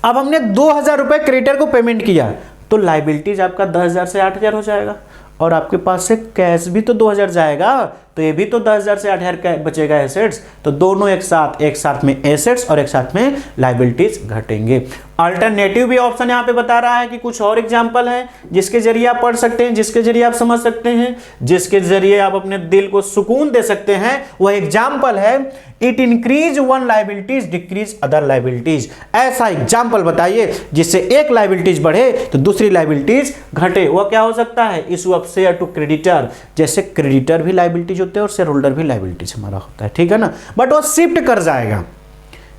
अब हमने 2,000 रुपए क्रेडिटर को पेमेंट किया, तो लाइबिलिटीज आपका 10,000 से 8,000 हो जाएगा और आपके पास से कैश भी तो 2,000 जाएगा, तो ये भी तो 10,000 से 8,000 बचेगा एसेट्स। तो दोनों एक साथ में एसेट्स और एक साथ में लाइबिलिटीज घटेंगे। अल्टरनेटिव भी ऑप्शन यहाँ पे बता रहा है कि कुछ और एग्जांपल है जिसके जरिए आप पढ़ सकते हैं, जिसके जरिए आप समझ सकते हैं, जिसके जरिए आप अपने दिल को सुकून दे सकते हैं। वह एग्जांपल है it increase one liabilities decrease other liabilities. ऐसा एग्जांपल बताइए जिससे एक लाइबिलिटीज बढ़े तो दूसरी लाइबिलिटीज घटे। वह क्या हो सकता है, issue of share to creditor, जैसे क्रेडिटर भी लाइबिलिटीज होते हैं और शेयर होल्डर भी लाइबिलिटीज हमारा होता है, ठीक है ना, बट वो शिफ्ट कर जाएगा।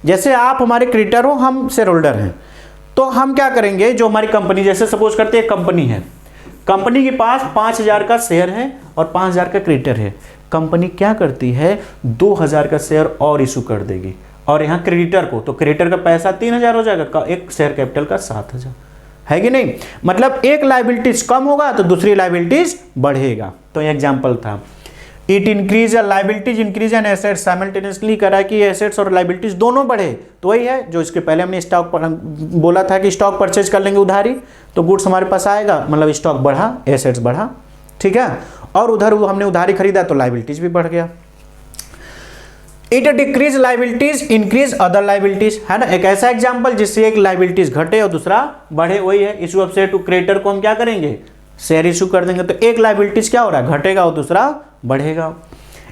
जैसे आप हमारे क्रेडिटर हो, हम शेयर होल्डर हैं, तो हम क्या करेंगे, जो हमारी कंपनी, जैसे सपोज करते हैं कंपनी है, कंपनी के पास 5,000 का शेयर है और 5,000 का क्रेडिटर है। कंपनी क्या करती है, 2,000 का शेयर और इशू कर देगी और यहाँ क्रेडिटर को, तो क्रेडिटर का पैसा 3,000 हो जाएगा, एक शेयर कैपिटल का 7,000, है कि नहीं। मतलब एक लाइबिलिटीज कम होगा तो दूसरी लाइबिलिटीज बढ़ेगा। तो ये एग्जांपल था। It increase liabilities increase and assets simultaneously, करा कि एसेट्स और लाइबिलिटीज दोनों बढ़े। तो वही है जो इसके पहले हमने स्टॉक पर बोला था कि स्टॉक परचेज कर लेंगे उधारी तो गुड्स हमारे पास आएगा, मतलब स्टॉक बढ़ा, एसेट्स बढ़ा, ठीक है, और उधर हमने उधारी खरीदा तो लाइबिलिटीज भी बढ़ गया। It decrease liabilities increase other liabilities, है ना, एक ऐसा एग्जांपल जिससे एक लाइबिलिटीज घटे और दूसरा बढ़े। वही है, issue of share to creditor को हम क्या करेंगे, शेयर इशू कर देंगे, तो एक लाइबिलिटीज क्या हो रहा है, घटेगा और दूसरा बढ़ेगा।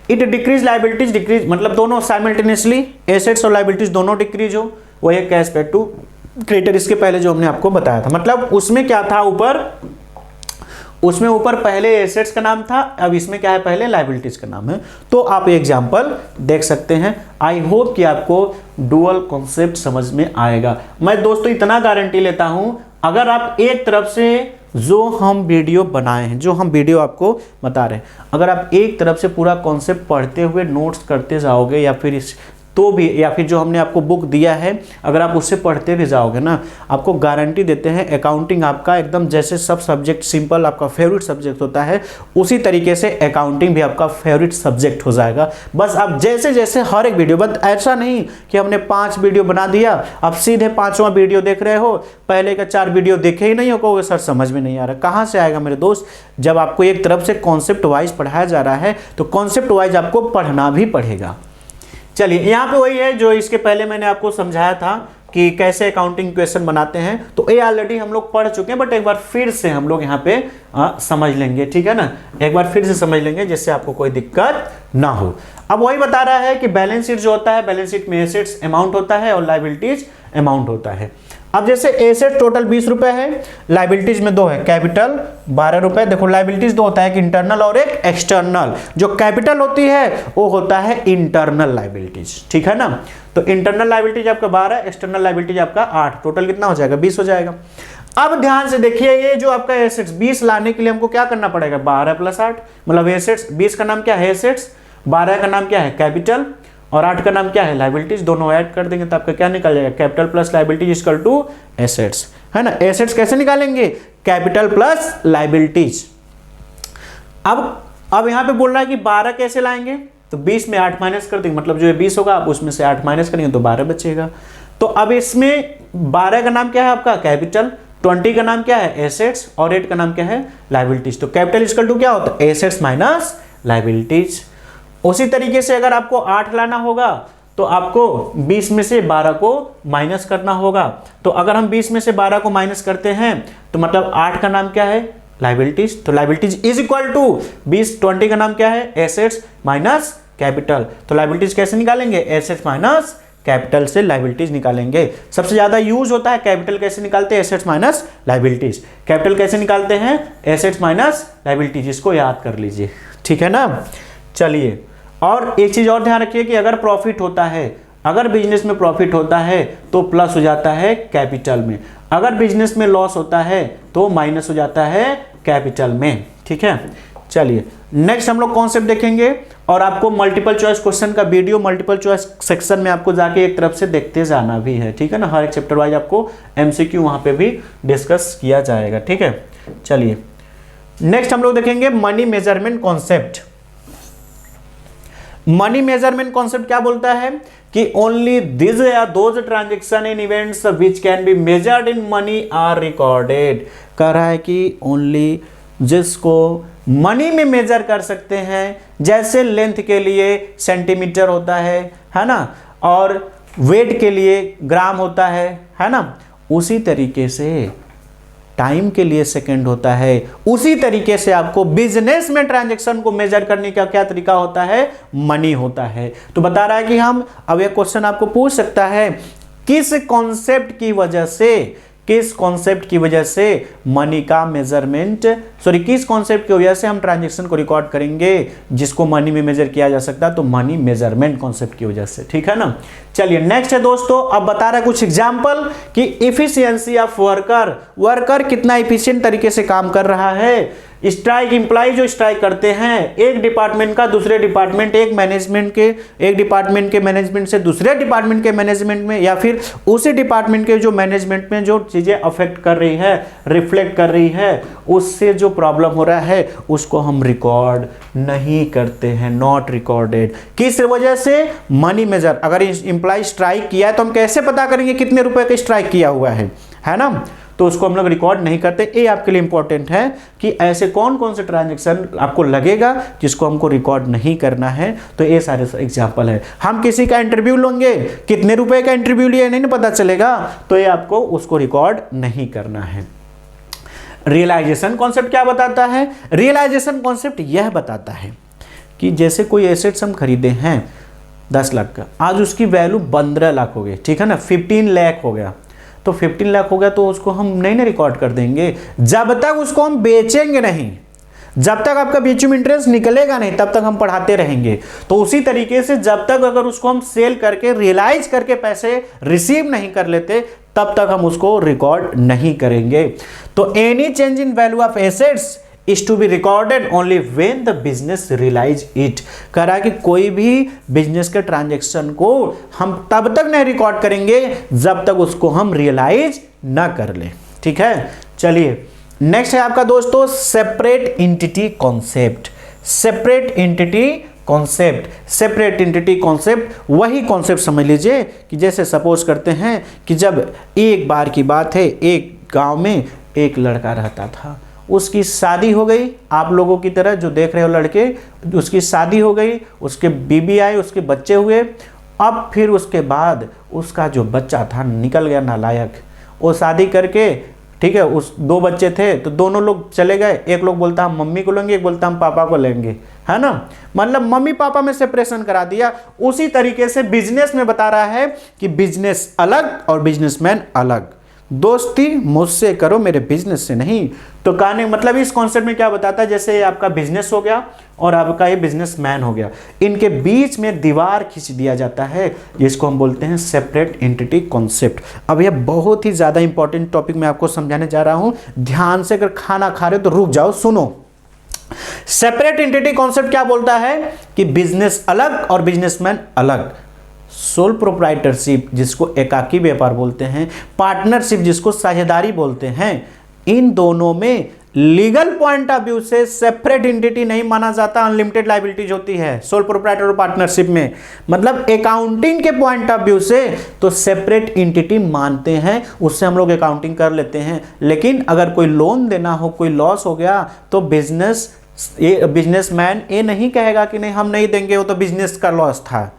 इट डिक्रीज लाइबिलिटीज डिक्रीज, मतलब दोनों साइमल्टेनियसली एसेट्स और लाइबिलिटीज दोनों डिक्रीज हो। वही कैश पेड टू क्रेडिटर, इसके पहले जो हमने आपको बताया था। मतलब उसमें क्या था, उसमें ऊपर पहले एसेट्स का नाम था, अब इसमें क्या है, पहले लाइबिलिटीज का नाम है। तो आप एग्जांपल देख सकते हैं। आई होप कि आपको डुअल कॉन्सेप्ट समझ में आएगा। मैं दोस्तों इतना गारंटी लेता हूं, अगर आप एक तरफ से जो हम वीडियो बनाए हैं, जो हम वीडियो आपको बता रहे हैं, अगर आप एक तरफ से पूरा कॉन्सेप्ट पढ़ते हुए नोट्स करते जाओगे या फिर तो भी, या फिर जो हमने आपको बुक दिया है अगर आप उससे पढ़ते भी जाओगे ना, आपको गारंटी देते हैं अकाउंटिंग आपका एकदम, जैसे सब सब्जेक्ट सिंपल आपका फेवरेट सब्जेक्ट होता है, उसी तरीके से अकाउंटिंग भी आपका फेवरेट सब्जेक्ट हो जाएगा। बस आप जैसे जैसे हर एक वीडियो, बस ऐसा नहीं कि हमने 5 वीडियो बना दिया, आप सीधे 5वां वीडियो देख रहे हो, पहले का 4 वीडियो देखे ही नहीं हो, कहोगे सर समझ में नहीं आ रहा। कहाँ से आएगा मेरे दोस्त, जब आपको एक तरफ से कॉन्सेप्ट वाइज पढ़ाया जा रहा है तो कॉन्सेप्ट वाइज आपको पढ़ना भी पड़ेगा। चलिए, यहाँ पे वही है जो इसके पहले मैंने आपको समझाया था कि कैसे अकाउंटिंग क्वेश्चन बनाते हैं, तो ये ऑलरेडी हम लोग पढ़ चुके हैं, बट एक बार फिर से हम लोग यहाँ पे समझ लेंगे, ठीक है ना, एक बार फिर से समझ लेंगे जिससे आपको कोई दिक्कत ना हो। अब वही बता रहा है कि बैलेंस शीट जो होता है, बैलेंस शीट में एसेट्स अमाउंट होता है और लाइबिलिटीज अमाउंट होता है। अब जैसे एसेट टोटल 20 रुपए है, लाइबिलिटीज में 2 है, कैपिटल 12 रुपए। देखो लाइबिलिटीज 2 होता है, एक इंटरनल और एक एक्सटर्नल। जो कैपिटल होती है वो होता है इंटरनल लाइबिलिटीज, ठीक है ना। तो इंटरनल लाइबिलिटीज आपका 12, एक्सटर्नल लाइबिलिटीज आपका 8, टोटल कितना हो जाएगा, 20 हो जाएगा। अब ध्यान से देखिए, ये जो आपका एसेट्स 20 लाने के लिए हमको क्या करना पड़ेगा, 12 + 8, मतलब एसेट्स 20 का नाम क्या है, एसेट्स, 12 का नाम क्या है, कैपिटल, और 8 का नाम क्या है, लाइबिलिटीज। दोनों ऐड कर देंगे तो आपका क्या निकल जाएगा, capital plus liabilities equal to assets, है ना। एसेट्स कैसे निकालेंगे, कैपिटल प्लस लाइबिलिटीज। अब यहां पे बोल रहा है कि 12 कैसे लाएंगे, तो 20 में 8 माइनस कर देंगे, मतलब जो 20 होगा आप उसमें से 8 माइनस करेंगे तो 12 बचेगा। तो अब इसमें 12 का नाम क्या है आपका, कैपिटल, 20 का नाम क्या है, एसेट्स, और 8 का नाम क्या है, लाइबिलिटीज। तो कैपिटल इक्वल टू क्या होता है, एसेट्स माइनस लाइबिलिटीज। उसी तरीके से अगर आपको 8 लाना होगा तो आपको 20 में से 12 को माइनस करना होगा। तो अगर हम 20 में से 12 को माइनस करते हैं तो मतलब 8 का नाम क्या है, लाइबिलिटीज। तो लाइबिलिटीज इज इक्वल टू 20 का नाम क्या है, एसेट्स माइनस कैपिटल। तो लाइबिलिटीज कैसे निकालेंगे, एसेट्स माइनस कैपिटल से लाइबिलिटीज निकालेंगे। सबसे ज्यादा यूज होता है कैपिटल कैसे निकालते हैं, एसेट्स माइनस लाइबिलिटीज। कैपिटल कैसे निकालते हैं, एसेट्स माइनस लाइबिलिटीज। इसको याद कर लीजिए, ठीक है ना। चलिए, और एक चीज और ध्यान रखिए कि अगर प्रॉफिट होता है, अगर बिजनेस में प्रॉफिट होता है तो प्लस हो जाता है कैपिटल में, अगर बिजनेस में लॉस होता है तो माइनस हो जाता है कैपिटल में, ठीक है। चलिए नेक्स्ट हम लोग कॉन्सेप्ट देखेंगे, और आपको मल्टीपल चॉइस क्वेश्चन का वीडियो मल्टीपल चॉइस सेक्शन में आपको जाके एक तरफ से देखते जाना भी है, ठीक है ना। हर एक चैप्टर वाइज आपको एमसीक्यू वहां पे भी डिस्कस किया जाएगा, ठीक है। चलिए नेक्स्ट हम लोग देखेंगे money measurement concept. Money measurement concept क्या बोलता है कि ओनली दिस या those transaction in events which can be measured in money are recorded. कह रहा है कि ओनली जिसको मनी में मेजर कर सकते हैं, जैसे लेंथ के लिए सेंटीमीटर होता है ना, और वेट के लिए ग्राम होता है ना, उसी तरीके से टाइम के लिए सेकंड होता है। उसी तरीके से आपको बिजनेस में ट्रांजैक्शन को मेजर करने का क्या तरीका होता है, मनी होता है। तो बता रहा है कि हम, अब एक क्वेश्चन आपको पूछ सकता है, किस कॉन्सेप्ट की वजह से, किस कॉन्सेप्ट की वजह से मनी का मेजरमेंट, सॉरी किस कॉन्सेप्ट की वजह से हम ट्रांजैक्शन को रिकॉर्ड करेंगे जिसको मनी में मेजर किया जा सकता है, तो मनी मेजरमेंट कॉन्सेप्ट की वजह से, ठीक है ना। चलिए नेक्स्ट है दोस्तों, अब बता रहा है कुछ एग्जांपल कि इफिशियंसी ऑफ वर्कर कितना इफिशिएंट तरीके से काम कर रहा है। स्ट्राइक, इंप्लाई जो स्ट्राइक करते हैं, एक डिपार्टमेंट का दूसरे डिपार्टमेंट, एक डिपार्टमेंट के मैनेजमेंट से दूसरे डिपार्टमेंट के मैनेजमेंट में, या फिर उसी डिपार्टमेंट के जो मैनेजमेंट में जो चीजें अफेक्ट कर रही है, रिफ्लेक्ट कर रही है, उससे जो प्रॉब्लम हो रहा है उसको हम रिकॉर्ड नहीं करते हैं, नॉट रिकॉर्डेड। किस वजह से, मनी मेजर। अगर इंप्लाई स्ट्राइक किया है तो हम कैसे पता करेंगे कितने रुपए का स्ट्राइक किया हुआ है ना, तो उसको हम लोग रिकॉर्ड नहीं करते। ये आपके लिए इंपॉर्टेंट है कि ऐसे कौन कौन से ट्रांजैक्शन आपको लगेगा जिसको हमको रिकॉर्ड नहीं करना है। तो ये सारे एग्जांपल है। हम किसी का इंटरव्यू लेंगे, कितने रुपए का इंटरव्यू लिया नहीं पता चलेगा, तो ये आपको उसको रिकॉर्ड नहीं करना है। रियलाइजेशन कॉन्सेप्ट क्या बताता है, रियलाइजेशन कॉन्सेप्ट यह बताता है कि जैसे कोई एसेट्स हम खरीदे हैं 10 लाख का, आज उसकी वैल्यू 15 लाख हो गई, ठीक है ना, 15 लाख हो गया, तो 15 लाख हो गया तो उसको हम नहीं ना रिकॉर्ड कर देंगे जब तक उसको हम बेचेंगे नहीं, जब तक आपका बीच में इंटरेस्ट निकलेगा नहीं तब तक हम पढ़ाते रहेंगे। तो उसी तरीके से जब तक अगर उसको हम सेल करके रियलाइज करके पैसे रिसीव नहीं कर लेते तब तक हम उसको रिकॉर्ड नहीं करेंगे। तो any change in value of assets is to be recorded only when the business realize it। कह रहा है कि कोई भी बिजनेस के ट्रांजैक्शन को हम तब तक नहीं रिकॉर्ड करेंगे जब तक उसको हम रियलाइज ना कर ले, ठीक है। चलिए नेक्स्ट है आपका दोस्तों separate entity concept. Separate entity concept, separate entity concept वही कॉन्सेप्ट समझ लीजिए कि जैसे सपोज करते हैं कि जब एक बार की बात है, एक गांव में एक लड़का रहता था, उसकी शादी हो गई, आप लोगों की तरह जो देख रहे हो लड़के, उसकी शादी हो गई, उसके बीबी आए, उसके बच्चे हुए। अब फिर उसके बाद उसका जो बच्चा था निकल गया नालायक, वो शादी करके, ठीक है, उस 2 बच्चे थे तो दोनों लोग चले गए, एक लोग बोलता हम मम्मी को लेंगे, एक बोलता हम पापा को लेंगे, है ना, मतलब मम्मी पापा में सेपरेशन करा दिया। उसी तरीके से बिजनेस में बता रहा है कि बिजनेस अलग और बिजनेसमैन अलग, दोस्ती मुझसे करो मेरे बिजनेस से नहीं। तो कहने मतलब इस कॉन्सेप्ट में क्या बताता है, जैसे आपका बिजनेस हो गया और आपका ये बिजनेसमैन हो गया, इनके बीच में दीवार खींच दिया जाता है, जिसको हम बोलते हैं सेपरेट एंटिटी कॉन्सेप्ट। अब यह बहुत ही ज्यादा इंपॉर्टेंट टॉपिक मैं आपको समझाने जा रहा हूं, ध्यान से अगर खाना खा रहे हो तो रुक जाओ, सुनो। सेपरेट एंटिटी कॉन्सेप्ट क्या बोलता है कि बिजनेस अलग और बिजनेसमैन अलग, सोल प्रोप्राइटरशिप जिसको एकाकी व्यापार बोलते हैं, पार्टनरशिप जिसको साझेदारी बोलते हैं, इन दोनों में लीगल पॉइंट ऑफ व्यू से सेपरेट एंटिटी नहीं माना जाता, अनलिमिटेड लायबिलिटीज होती है सोल प्रोप्राइटर और पार्टनरशिप में। मतलब अकाउंटिंग के पॉइंट ऑफ व्यू से तो सेपरेट एंटिटी मानते हैं, उससे हम लोग अकाउंटिंग कर लेते हैं। लेकिन अगर कोई लोन देना हो, कोई लॉस हो गया, तो बिजनेसमैन ये नहीं कहेगा कि नहीं हम नहीं देंगे, वो तो बिजनेस का लॉस था,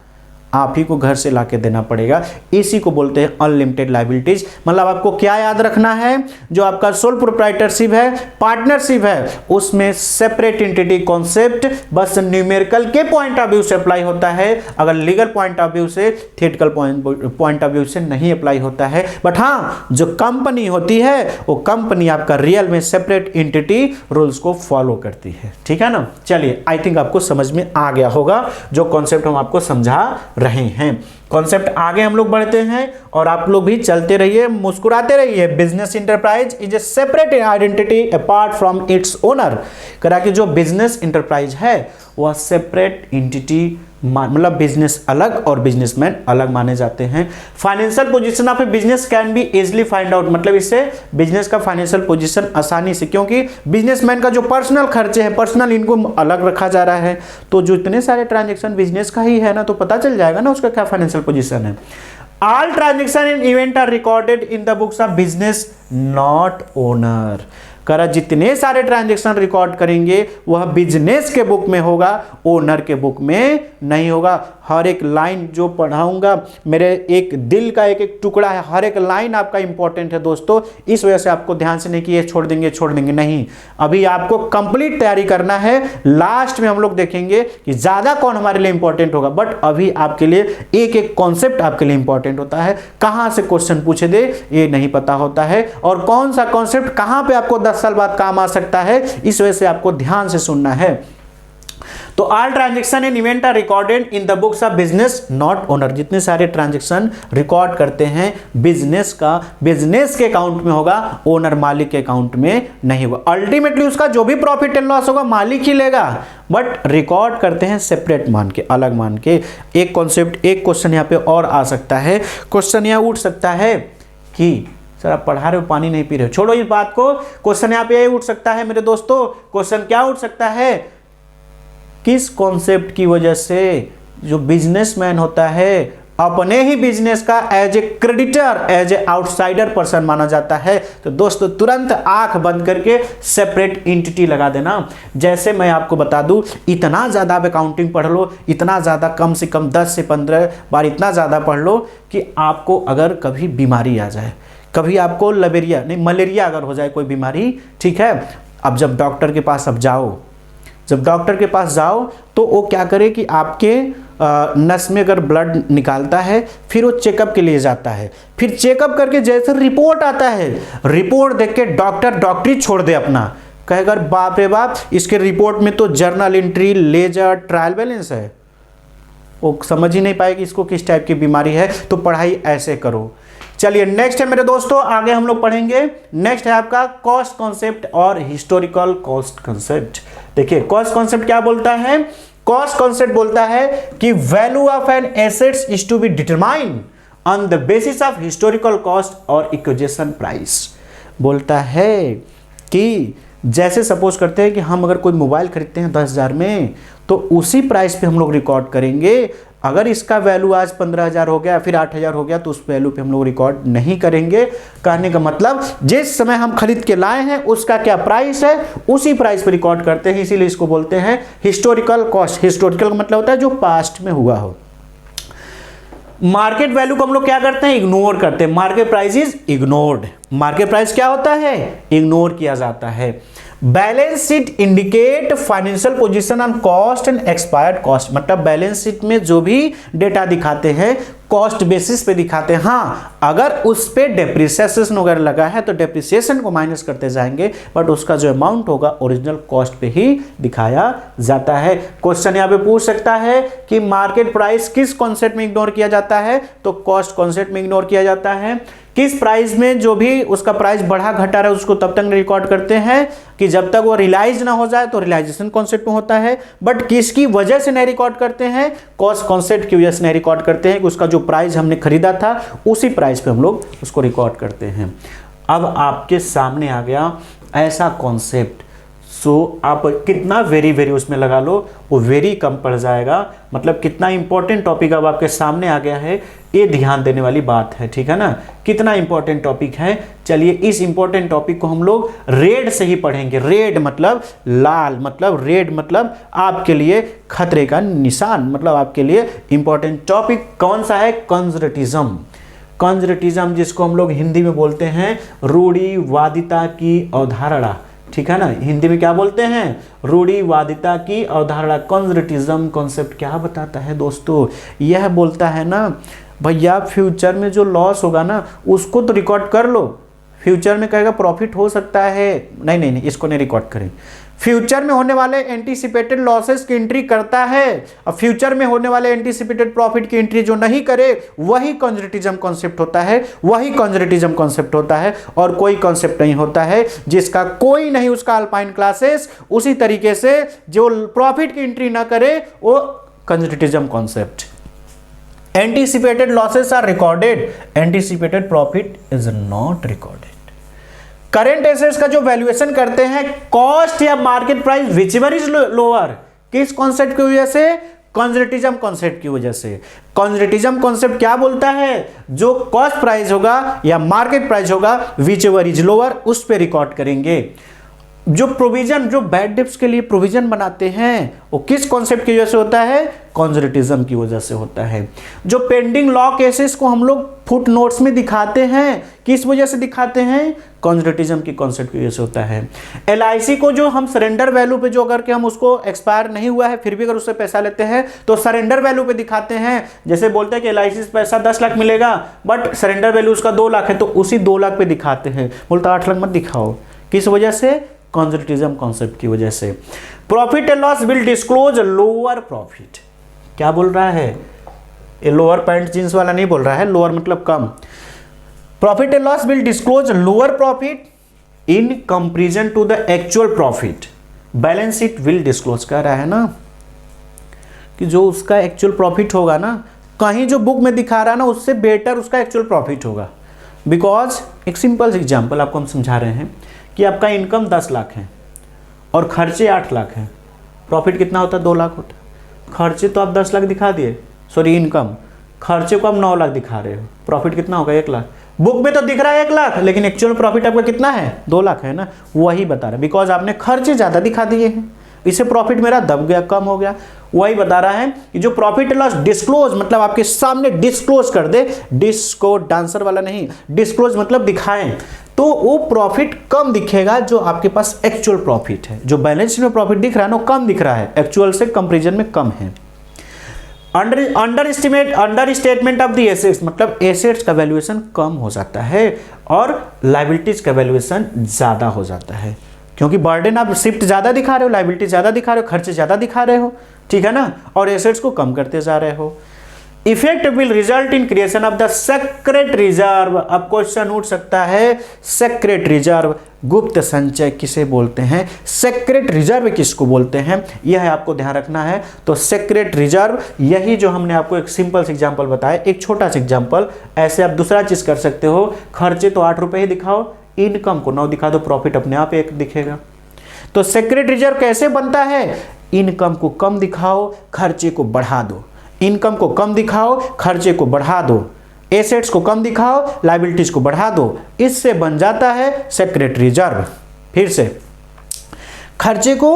आप ही को घर से लाके देना पड़ेगा। इसी को बोलते हैं अनलिमिटेड लायबिलिटीज। मतलब आपको क्या याद रखना है, जो आपका सोल प्रोप्राइटरशिप है, पार्टनरशिप है, उसमें सेपरेट एंटिटी कॉन्सेप्ट बस न्यूमेरिकल के पॉइंट ऑफ व्यू से अप्लाई होता है, अगर लीगल पॉइंट ऑफ व्यू से, थियोरेटिकल पॉइंट ऑफ व्यू से नहीं अप्लाई होता है। बट हाँ, जो कंपनी होती है वो कंपनी आपका रियल में सेपरेट एंटिटी रूल्स को फॉलो करती है। ठीक है ना। चलिए, आई थिंक आपको समझ में आ गया होगा जो कॉन्सेप्ट हम आपको समझा रहे हैं। कॉन्सेप्ट आगे हम लोग बढ़ते हैं और आप लोग भी चलते रहिए, मुस्कुराते रहिए। Business enterprise is a separate identity apart from its owner. करा कि जो बिजनेस इंटरप्राइज है वह सेपरेट एंटिटी, मतलब बिजनेस अलग और बिजनेसमैन अलग माने जाते हैं। Financial position of A business can be easily find out, मतलब इससे बिजनेस का फाइनेंशियल पोजीशन आसानी से, क्योंकि बिजनेसमैन का जो पर्सनल खर्चे हैं, पर्सनल इनकम अलग रखा जा रहा है, तो जो इतने सारे ट्रांजेक्शन बिजनेस का ही है ना, तो पता चल जाएगा ना उसका क्या फाइनेंशियल पोजीशन है। All transaction in event are recorded in the books of business not owner. करा जितने सारे ट्रांजैक्शन रिकॉर्ड करेंगे वह बिजनेस के बुक में होगा, ओनर के बुक में नहीं होगा। हर एक लाइन जो पढ़ाऊंगा, मेरे एक दिल का एक एक टुकड़ा है, हर एक लाइन आपका इंपॉर्टेंट है दोस्तों। इस वजह से आपको ध्यान से नहीं कि ये छोड़ देंगे नहीं, अभी आपको कंप्लीट तैयारी करना है। लास्ट में हम लोग देखेंगे कि ज्यादा कौन हमारे लिए इंपॉर्टेंट होगा, बट अभी आपके लिए एक एक कॉन्सेप्ट आपके लिए इंपॉर्टेंट होता है। कहां से क्वेश्चन पूछे दे ये नहीं पता होता है, और कौन सा कॉन्सेप्ट कहां पे आपको 10 साल बाद काम आ सकता है, इस वजह से आपको ध्यान से सुनना है। तो all transaction and event are recorded in the books of business not owner. जितने सारे ट्रांजैक्शन रिकॉर्ड करते हैं बिजनेस का, बिजनेस के अकाउंट में होगा, ओनर मालिक के अकाउंट में नहीं होगा। अल्टीमेटली उसका जो भी प्रॉफिट एंड लॉस होगा मालिक ही लेगा, बट रिकॉर्ड करते हैं सेपरेट मान के, अलग मान के। एक कॉन्सेप्ट, एक क्वेश्चन यहाँ पे और आ सकता है। क्वेश्चन यहाँ उठ सकता है कि सर आप पढ़ा रहे हो पानी नहीं पी रहे हो, छोड़ो इस बात को। क्वेश्चन यहाँ पे उठ सकता है मेरे दोस्तों, क्वेश्चन क्या उठ सकता है, किस कॉन्सेप्ट की वजह से जो बिजनेसमैन होता है अपने ही बिजनेस का as a creditor, as a outsider person माना जाता है। तो दोस्तों तुरंत आंख बंद करके सेपरेट एंटिटी लगा देना। जैसे मैं आपको बता दूं, इतना ज़्यादा आप अकाउंटिंग पढ़ लो, इतना ज़्यादा, कम से कम 10 से 15 बार इतना ज़्यादा पढ़ लो कि आपको अगर कभी बीमारी आ जाए, कभी आपको लबेरिया नहीं मलेरिया अगर हो जाए कोई बीमारी, ठीक है, अब जब डॉक्टर के पास अब जाओ, जब डॉक्टर के पास जाओ तो वो क्या करे कि आपके नस में अगर ब्लड निकालता है, फिर वो चेकअप के लिए जाता है, फिर चेकअप करके जैसे रिपोर्ट आता है, रिपोर्ट देख के डॉक्टर डॉक्टरी छोड़ दे अपना, कहेगा बाप रे बाप, इसके रिपोर्ट में तो journal entry, ledger, trial balance है, वो समझ ही नहीं पाएगी इसको किस टाइप की बीमारी है। तो पढ़ाई ऐसे करो। चलिए नेक्स्ट है मेरे दोस्तों, आगे हम लोग पढ़ेंगे। नेक्स्ट है आपका कॉस्ट कॉन्सेप्ट और हिस्टोरिकल कॉस्ट कॉन्सेप्ट। देखिए कॉस्ट कॉन्सेप्ट क्या बोलता है, कॉस्ट कॉन्सेप्ट बोलता है कि value of an assets is to be determined on the basis of historical cost और एक्विजिशन प्राइस। बोलता है कि जैसे सपोज करते हैं कि हम अगर कोई मोबाइल खरीदते हैं 10,000 में, तो उसी प्राइस पे हम लोग रिकॉर्ड करेंगे। अगर इसका वैल्यू आज 15,000 हो गया, फिर 8,000 हो गया, तो उस वैल्यू पे हम लोग रिकॉर्ड नहीं करेंगे। कहने का मतलब जिस समय हम खरीद के लाए हैं उसका क्या प्राइस है, उसी प्राइस पे रिकॉर्ड करते हैं, इसीलिए इसको बोलते हैं हिस्टोरिकल कॉस्ट। हिस्टोरिकल का मतलब होता है जो पास्ट में हुआ हो। मार्केट वैल्यू को हम लोग क्या करते हैं, इग्नोर करते हैं। Market price is ignored. Market price क्या होता है, इग्नोर किया जाता है। Balance sheet indicate financial position on cost and expired cost. मतलब बैलेंस शीट में जो भी डेटा दिखाते हैं कॉस्ट बेसिस पे दिखाते हैं। हाँ, अगर उस पे डेप्रिसिएशन वगैरह लगा है तो डेप्रिसिएशन को माइनस करते जाएंगे, बट उसका जो अमाउंट होगा ओरिजिनल कॉस्ट पे ही दिखाया जाता है। क्वेश्चन यहाँ पे पूछ सकता है कि मार्केट प्राइस किस कॉन्सेप्ट में इग्नोर किया जाता है, तो कॉस्ट कॉन्सेप्ट में इग्नोर किया जाता है। किस प्राइस में जो भी उसका प्राइस बढ़ा घटा रहा है उसको तब तक रिकॉर्ड करते हैं कि जब तक वो रियलाइज ना हो जाए, तो रियलाइजेशन कॉन्सेप्ट में होता है। बट किसकी वजह से नहीं रिकॉर्ड करते हैं, कॉस्ट कॉन्सेप्ट की वजह से नहीं रिकॉर्ड करते हैं कि उसका जो प्राइस हमने खरीदा था उसी प्राइस पे हम लोग उसको रिकॉर्ड करते हैं। अब आपके सामने आ गया ऐसा कॉन्सेप्ट, सो आप कितना वेरी वेरी उसमें लगा लो, वो वेरी कम पड़ जाएगा। मतलब कितना इंपॉर्टेंट टॉपिक अब आपके सामने आ गया है, ये ध्यान देने वाली बात है, ठीक है ना। कितना इंपॉर्टेंट टॉपिक है। चलिए इस इंपॉर्टेंट टॉपिक को हम लोग रेड से ही पढ़ेंगे। रेड मतलब लाल, मतलब रेड मतलब आपके लिए खतरे का निशान, मतलब आपके लिए इंपॉर्टेंट टॉपिक कौन सा है? कंजर्वेटिज्म। कंजर्वेटिज्म जिसको हम लोग हिंदी में बोलते हैं रूढ़िवादिता की अवधारणा, ठीक है ना। हिंदी में क्या बोलते हैं? रूढ़िवादिता की अवधारणा। कंजर्वेटिज्म कॉन्सेप्ट क्या बताता है दोस्तों? यह बोलता है ना भैया फ्यूचर में जो लॉस होगा ना उसको तो रिकॉर्ड कर लो। फ्यूचर में कहेगा प्रॉफिट हो सकता है, नहीं, इसको नहीं रिकॉर्ड करें। फ्यूचर में होने वाले एंटीसिपेटेड लॉसेस की एंट्री करता है, और फ्यूचर में होने वाले एंटीसिपेटेड प्रॉफिट की एंट्री जो नहीं करे वही कंजर्वेटिज्म कॉन्सेप्ट होता है, वही कंजर्वेटिज्म कॉन्सेप्ट होता है। और कोई कॉन्सेप्ट नहीं होता है जिसका कोई नहीं उसका अल्पाइन क्लासेस उसी तरीके से जो प्रॉफिट की एंट्री ना करे वो conservatism concept. Anticipated losses are recorded, anticipated profit is not recorded. Current assets का जो वैल्यूएशन करते हैं कॉस्ट या market price whichever is lower, किस कॉन्सेप्ट की वजह से? कंजर्वेटिज्म कॉन्सेप्ट की वजह से। कंजर्वेटिज्म कॉन्सेप्ट क्या बोलता है? जो कॉस्ट प्राइस होगा या मार्केट प्राइस होगा व्हिचएवर इज लोअर, उस पे रिकॉर्ड करेंगे। जो प्रोविजन, जो बैड डेब्ट्स के लिए प्रोविजन बनाते हैं वो किस कॉन्सेप्ट की वजह से होता है? कंजर्वेटिज्म की वजह से होता है। जो पेंडिंग लॉ केसेस को हम लोग फुट नोट्स में दिखाते हैं किस वजह से दिखाते हैं? कंजर्वेटिज्म की कॉन्सेप्ट की वजह से होता है। एलआईसी को जो हम सरेंडर वैल्यू पे जो अगर के हम उसको एक्सपायर नहीं हुआ है फिर भी अगर उससे पैसा लेते हैं तो सरेंडर वैल्यू पे दिखाते हैं। जैसे बोलते हैं कि एलआईसी से पैसा 10 लाख मिलेगा बट सरेंडर वैल्यू उसका 2 लाख है तो उसी 2 लाख पे दिखाते हैं। बोलता 8 लाख मत दिखाओ, किस वजह से? कंजर्वेटिज्म कॉन्सेप्ट की वजह से। Profit and loss will disclose lower profit. क्या बोल रहा है? ये लोअर पैंट जींस वाला नहीं बोल रहा है, लोअर मतलब कम। Profit and loss will disclose lower profit in comparison to the actual profit. Balance sheet will disclose कर रहा है ना कि जो उसका एक्चुअल प्रॉफिट होगा ना, कहीं जो बुक में दिखा रहा है ना उससे बेटर उसका एक्चुअल प्रॉफिट होगा। बिकॉज एक सिंपल एग्जाम्पल आपको हम समझा रहे हैं कि आपका इनकम 10 लाख है और खर्चे 8 लाख है, प्रॉफिट कितना होता है? 2 लाख होता है। खर्चे तो आप 10 लाख दिखा दिए, सॉरी इनकम, खर्चे को आप 9 लाख दिखा रहे हो, प्रॉफिट कितना होगा? 1 लाख। बुक में तो दिख रहा है 1 लाख लेकिन एक्चुअल प्रॉफिट आपका कितना है? 2 लाख है ना। वही बता रहा है बिकॉज आपने खर्चे ज़्यादा दिखा दिए हैं, इससे प्रॉफिट मेरा दब गया, कम हो गया। वही बता रहा है कि जो प्रॉफिट लॉस डिस्क्लोज मतलब आपके सामने डिस्क्लोज कर दे, डिस्को डांसर वाला नहीं, डिस्क्लोज मतलब दिखाएं, तो वो प्रॉफिट कम दिखेगा जो आपके पास एक्चुअल प्रॉफिट है। जो बैलेंस शीट में प्रॉफिट दिख रहा है ना कम दिख रहा है, एक्चुअल से कंपैरिजन में कम है। Under statement of the assets मतलब एसेट्स का वैल्यूएशन कम हो जाता है और लायबिलिटीज का वैल्यूएशन ज्यादा हो जाता है, क्योंकि बर्डन आप शिफ्ट ज्यादा दिखा रहे हो, लायबिलिटी ज्यादा दिखा रहे हो, खर्चे ज्यादा दिखा रहे हो, ठीक है ना, और एसेट्स को कम करते जा रहे हो। Effect will result in creation of the secret reserve. अब क्वेश्चन उठ सकता है, सेक्रेट रिजर्व गुप्त संचय किसे बोलते हैं? सेक्रेट रिजर्व किसको बोलते हैं? यह आपको ध्यान रखना है। तो सेक्रेट रिजर्व यही जो हमने आपको एक सिंपल सा एग्जांपल बताया, एक छोटा सा एग्जांपल। ऐसे आप दूसरा चीज कर सकते हो, खर्चे तो 8 रुपए ही दिखाओ, इनकम को 9 दिखा दो, प्रॉफिट अपने आप 1 दिखेगा। तो सेक्रेट रिजर्व कैसे बनता है? इनकम को कम दिखाओ, खर्चे को बढ़ा दो, इनकम को कम दिखाओ, खर्चे को बढ़ा दो, एसेट्स को कम दिखाओ, लायबिलिटीज को बढ़ा दो, इससे बन जाता है सेक्रेट रिजर्व। फिर से खर्चे को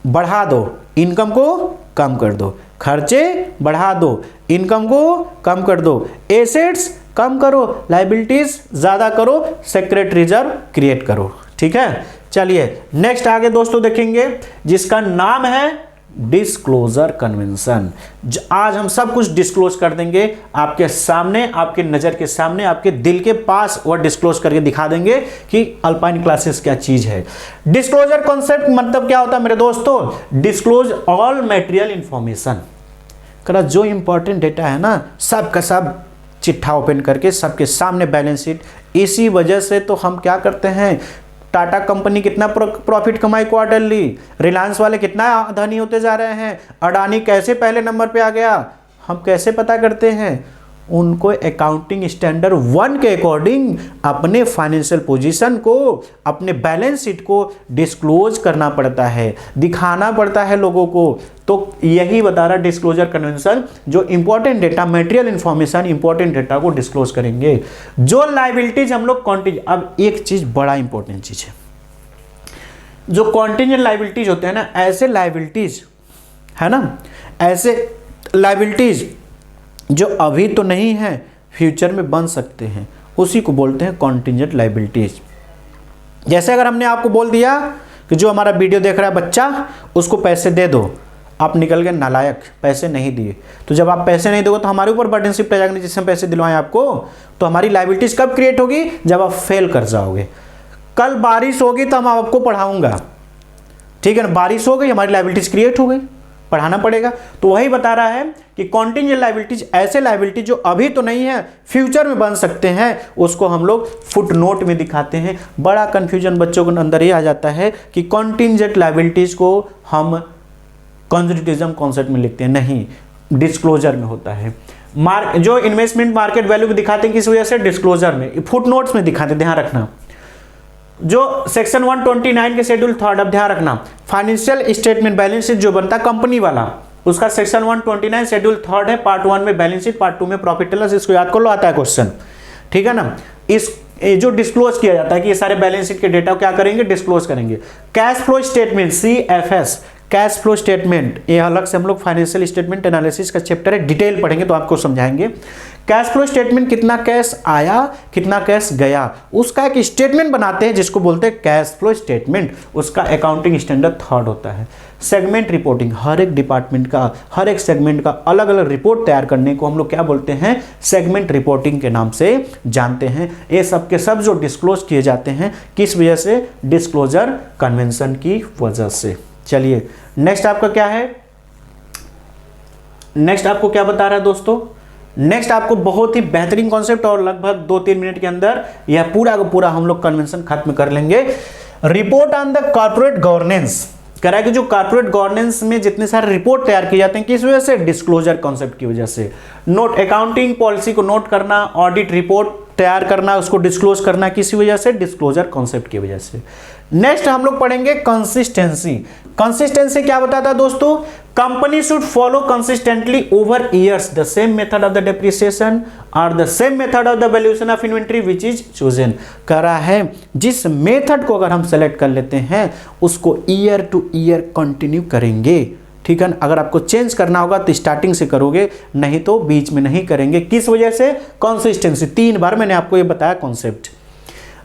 बढ़ा दो, इनकम को कम कर दो, खर्चे बढ़ा दो, इनकम को कम कर दो, एसेट्स कम करो, लायबिलिटीज ज्यादा करो, सेक्रेट रिजर्व क्रिएट करो। ठीक है, चलिए नेक्स्ट आगे दोस्तों देखेंगे जिसका नाम है डिस्क्लोजर कन्वेंशन। आज हम सब कुछ डिस्क्लोज कर देंगे आपके सामने, आपके नजर के सामने, आपके दिल के पास, और डिस्क्लोज करके दिखा देंगे कि अल्पाइन क्लासेस क्या चीज है। डिस्क्लोजर कॉन्सेप्ट मतलब क्या होता है मेरे दोस्तों? Disclose all material information. जो इंपॉर्टेंट डेटा है ना सब का सब चिट्ठा ओपन करके सबके सामने बैलेंस शीट। इसी वजह से तो हम क्या करते हैं, टाटा कंपनी कितना प्रॉफिट कमाई क्वार्टरली, रिलायंस वाले कितना धनी होते जा रहे हैं, अडानी कैसे पहले नंबर पे आ गया, हम कैसे पता करते हैं? उनको अकाउंटिंग स्टैंडर्ड 1 के अकॉर्डिंग अपने फाइनेंशियल पोजीशन को, अपने बैलेंस शीट को डिस्क्लोज करना पड़ता है, दिखाना पड़ता है लोगों को। तो यही बता रहा डिस्क्लोजर कन्वेंशन, जो important data, material information, important data को डिस्क्लोज करेंगे। जो लायबिलिटीज हम लोग कॉन्टिजेंट, अब एक चीज बड़ा इंपॉर्टेंट चीज है, जो कॉन्टिजेंट लायबिलिटीज होते हैं ना, ऐसे लायबिलिटीज है ना, ऐसे लायबिलिटीज जो अभी तो नहीं है फ्यूचर में बन सकते हैं, उसी को बोलते हैं कॉन्टिजेंट लायबिलिटीज। जैसे अगर हमने आपको बोल दिया कि जो हमारा वीडियो देख रहा है बच्चा, उसको पैसे दे दो, आप निकल गए नालायक, पैसे नहीं दिए, तो जब आप पैसे नहीं दोगे तो हमारे ऊपर बर्डन शिफ्ट आ जाएगा, जिससे हम पैसे दिलवाएं आपको। तो हमारी लायबिलिटीज कब क्रिएट होगी? जब आप फेल कर जाओगे। कल बारिश होगी तो हम आपको पढ़ाऊंगा, ठीक है ना, बारिश हो गई, हमारी लायबिलिटीज क्रिएट हो गई, पढ़ाना पड़ेगा। तो वही बता रहा है कि कॉन्टिजेंट लायबिलिटीज ऐसे लायबिलिटीज जो अभी तो नहीं है फ्यूचर में बन सकते हैं, उसको हम लोग फुट नोट में दिखाते हैं। बड़ा कंफ्यूजन बच्चों के अंदर ये आ जाता है कि कॉन्टिजेंट लायबिलिटीज को हम कंजर्वेटिज्म कॉन्सेप्ट में लिखते हैं, नहीं, डिस्क्लोजर में होता है। जो इन्वेस्टमेंट मार्केट वैल्यू को दिखाते हैं किस वजह से? डिस्क्लोजर में, फुट नोट्स में दिखाते हैं, ध्यान रखना। जो सेक्शन 129 के शेड्यूल 3, अब ध्यान रखना, फाइनेंशियल स्टेटमेंट बैलेंस शीट जो बनता है कंपनी वाला, उसका सेक्शन 129 शेड्यूल 3 है, पार्ट 1 में बैलेंस शीट, पार्ट 2 में प्रॉफिट एंड लॉस। इसको याद कर लो, आता है क्वेश्चन, ठीक है ना। इस जो डिस्क्लोज किया जाता है कि ये सारे बैलेंस शीट के डेटा क्या करेंगे? डिस्क्लोज करेंगे। Cash flow statement, CFS, cash flow statement, ये अलग से हम लोग फाइनेंशियल स्टेटमेंट एनालिसिस का चैप्टर है, डिटेल पढ़ेंगे तो आपको समझाएंगे। कैश फ्लो स्टेटमेंट, कितना कैश आया, कितना कैश गया, उसका एक स्टेटमेंट बनाते हैं जिसको बोलते हैं कैश फ्लो स्टेटमेंट। उसका अकाउंटिंग स्टैंडर्ड 3 होता है। सेगमेंट रिपोर्टिंग, हर एक डिपार्टमेंट का, हर एक सेगमेंट का अलग अलग रिपोर्ट तैयार करने को हम लोग क्या बोलते हैं? सेगमेंट रिपोर्टिंग के नाम से जानते हैं। ये सब के सब जो डिस्क्लोज किए जाते हैं, किस वजह से? डिस्क्लोजर कन्वेंशन की वजह से। चलिए नेक्स्ट आपका क्या है? नेक्स्ट आपको क्या बता रहा है दोस्तों? नेक्स्ट आपको बहुत ही बेहतरीन कॉन्सेप्ट, और लगभग 2-3 मिनट के अंदर यह पूरा का पूरा हम लोग कन्वेंशन खत्म कर लेंगे। Report on the corporate governance कह रहा है कि जो कॉर्पोरेट गवर्नेंस में जितने सारे रिपोर्ट तैयार किए जाते हैं, किस वजह से? डिस्क्लोजर कॉन्सेप्ट की वजह से। नोट, अकाउंटिंग पॉलिसी को नोट करना, ऑडिट रिपोर्ट तैयार करना, उसको डिस्क्लोज करना, किसी वजह से? डिस्क्लोजर कॉन्सेप्ट की वजह से। नेक्स्ट हम लोग पढ़ेंगे कंसिस्टेंसी। कंसिस्टेंसी क्या बताता है दोस्तों? Company should follow consistently over years the same method of the depreciation और the same method of the valuation of inventory which is chosen. कह रहा है जिस मेथड को अगर हम सेलेक्ट कर लेते हैं उसको ईयर टू ईयर कंटिन्यू करेंगे, ठीक है ना। अगर आपको चेंज करना होगा तो स्टार्टिंग से करोगे, नहीं तो बीच में नहीं करेंगे। किस वजह से? कंसिस्टेंसी। 3 बार मैंने आपको ये बताया कॉन्सेप्ट।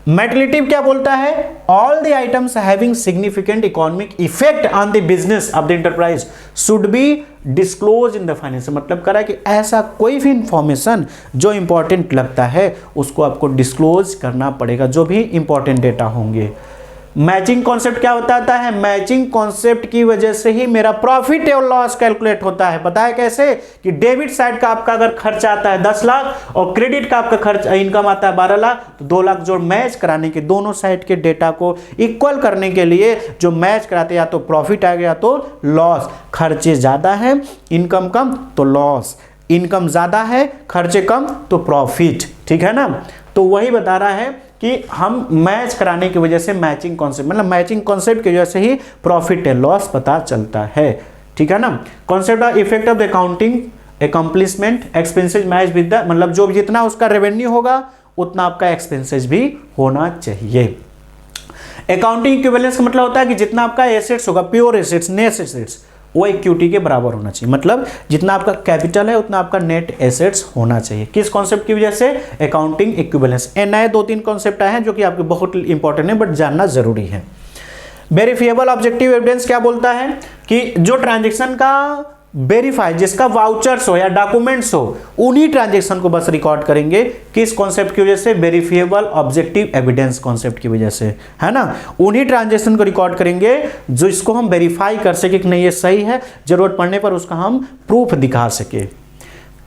मैटलिटिव क्या बोलता है? All the items having significant economic effect on the business of the enterprise should be disclose in the finance. मतलब कह रहा है कि ऐसा कोई भी इंफॉर्मेशन जो इंपॉर्टेंट लगता है उसको आपको डिस्क्लोज करना पड़ेगा, जो भी इंपॉर्टेंट डेटा होंगे। मैचिंग कॉन्सेप्ट क्या बताता है? मैचिंग कॉन्सेप्ट की वजह से ही मेरा प्रॉफिट और लॉस कैलकुलेट होता है। पता है कैसे? कि डेबिट साइड का आपका अगर खर्च आता है 10 लाख और क्रेडिट का आपका खर्च इनकम आता है 12 लाख, तो 2 लाख जो मैच कराने के, दोनों साइड के डेटा को इक्वल करने के लिए जो मैच कराते, या तो प्रॉफिट आ गया तो लॉस। खर्चे ज्यादा है, इनकम कम तो लॉस, इनकम ज्यादा है, खर्चे कम तो प्रॉफिट, ठीक है ना। तो वही बता रहा है कि हम मैच कराने की वजह से, मैचिंग कॉन्सेप्ट, मतलब मैचिंग कॉन्सेप्ट की वजह से ही प्रॉफिट एंड लॉस पता चलता है, ठीक है ना। Concept of effect of the accounting accomplishment expenses match with the, मतलब जो जितना उसका रेवेन्यू होगा उतना आपका एक्सपेंसेस भी होना चाहिए। अकाउंटिंग इक्विवेलेंस का मतलब होता है कि जितना आपका एसेट्स होगा, प्योर एसेट्स, नेट एसेट्स, वो इक्विटी के बराबर होना चाहिए। मतलब जितना आपका कैपिटल है उतना आपका नेट एसेट्स होना चाहिए। किस कॉन्सेप्ट की वजह से? Accounting equivalence. नए 2-3 कॉन्सेप्ट आए हैं जो कि आपके बहुत इंपॉर्टेंट है, बट जानना जरूरी है। वेरीफिएबल ऑब्जेक्टिव एविडेंस क्या बोलता है? कि जो ट्रांजेक्शन का वेरीफाई, जिसका वाउचर्स हो या डॉक्यूमेंट्स हो, उन्हीं ट्रांजेक्शन को बस रिकॉर्ड करेंगे। किस कॉन्सेप्ट की वजह से? वेरीफिएबल ऑब्जेक्टिव एविडेंस कॉन्सेप्ट की वजह से, है ना। उन्हीं ट्रांजेक्शन को रिकॉर्ड करेंगे जो इसको हम वेरीफाई कर सके कि नहीं ये सही है, जरूरत पड़ने पर उसका हम प्रूफ दिखा सके।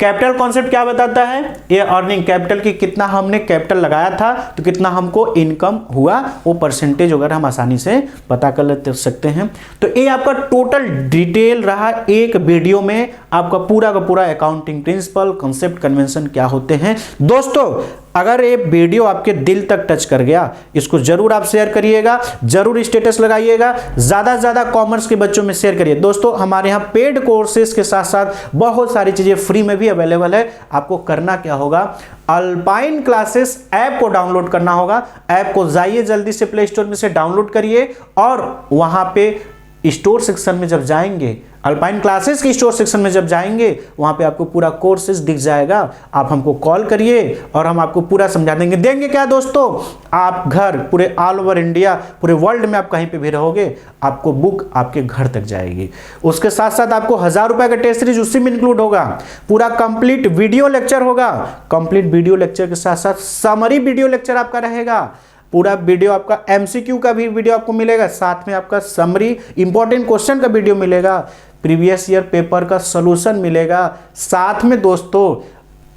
कैपिटल कॉन्सेप्ट क्या बताता है? ये अर्निंग कैपिटल की कितना हमने कैपिटल लगाया था तो कितना हमको इनकम हुआ, वो परसेंटेज वगैरह हम आसानी से पता कर सकते हैं। तो ये आपका टोटल डिटेल रहा एक वीडियो में, आपका पूरा का पूरा अकाउंटिंग प्रिंसिपल, कॉन्सेप्ट, कन्वेंशन क्या होते हैं। दोस्तों अगर ये वीडियो आपके दिल तक टच कर गया, इसको जरूर आप शेयर करिएगा, जरूर स्टेटस लगाइएगा, ज्यादा से ज्यादा कॉमर्स के बच्चों में शेयर करिए। दोस्तों हमारे यहाँ पेड कोर्सेज के साथ साथ बहुत सारी चीजें फ्री में भी अवेलेबल है। आपको करना क्या होगा, अल्पाइन क्लासेस ऐप को डाउनलोड करना होगा। ऐप को जाइए जल्दी से प्ले स्टोर में से डाउनलोड करिए और वहां पे स्टोर सेक्शन में जब जाएंगे, अल्पाइन क्लासेस के स्टोर सेक्शन में जब जाएंगे, वहां पे आपको पूरा कोर्सेज दिख जाएगा। आप हमको कॉल करिए और हम आपको पूरा समझा देंगे। देंगे क्या दोस्तों, आप घर पूरे ऑल ओवर इंडिया, पूरे वर्ल्ड में आप कहीं पे भी रहोगे, आपको बुक आपके घर तक जाएगी। उसके साथ साथ आपको 1000 रुपए का टेस्ट सीरीज उसी में इंक्लूड होगा। पूरा कंप्लीट वीडियो लेक्चर होगा। कंप्लीट वीडियो लेक्चर के साथ साथ समरी वीडियो लेक्चर आपका रहेगा। पूरा वीडियो आपका एमसीक्यू का भी वीडियो आपको मिलेगा, साथ में आपका समरी इंपॉर्टेंट क्वेश्चन का वीडियो मिलेगा, प्रीवियस ईयर पेपर का सॉल्यूशन मिलेगा, साथ में दोस्तों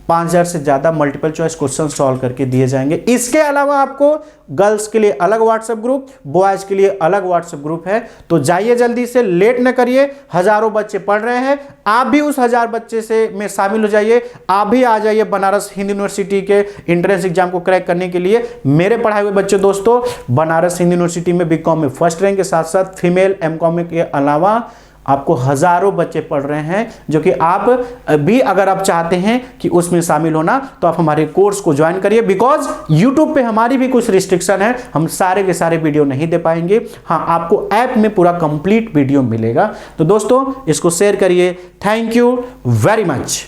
5000 से ज्यादा मल्टीपल चॉइस क्वेश्चन सॉल्व करके दिए जाएंगे। इसके अलावा आपको गर्ल्स के लिए अलग व्हाट्सएप ग्रुप, बॉयज के लिए अलग व्हाट्सएप ग्रुप है। तो जाइए जल्दी से, लेट न करिए। हजारों बच्चे पढ़ रहे हैं, आप भी उस 1000 बच्चे से में शामिल हो जाइए। आप भी आ जाइए बनारस हिंदू यूनिवर्सिटी के एंट्रेंस एग्जाम को क्रैक करने के लिए। मेरे पढ़ाए हुए बच्चे दोस्तों बनारस हिंदू यूनिवर्सिटी में बीकॉम में फर्स्ट रैंक के साथ साथ फीमेल एमकॉम के अलावा आपको हजारों बच्चे पढ़ रहे हैं, जो कि आप भी अगर आप चाहते हैं कि उसमें शामिल होना तो आप हमारे कोर्स को ज्वाइन करिए। बिकॉज यूट्यूब पे हमारी भी कुछ रिस्ट्रिक्शन है, हम सारे के सारे वीडियो नहीं दे पाएंगे। हाँ, आपको ऐप में पूरा कंप्लीट वीडियो मिलेगा। तो दोस्तों इसको शेयर करिए। Thank you very much.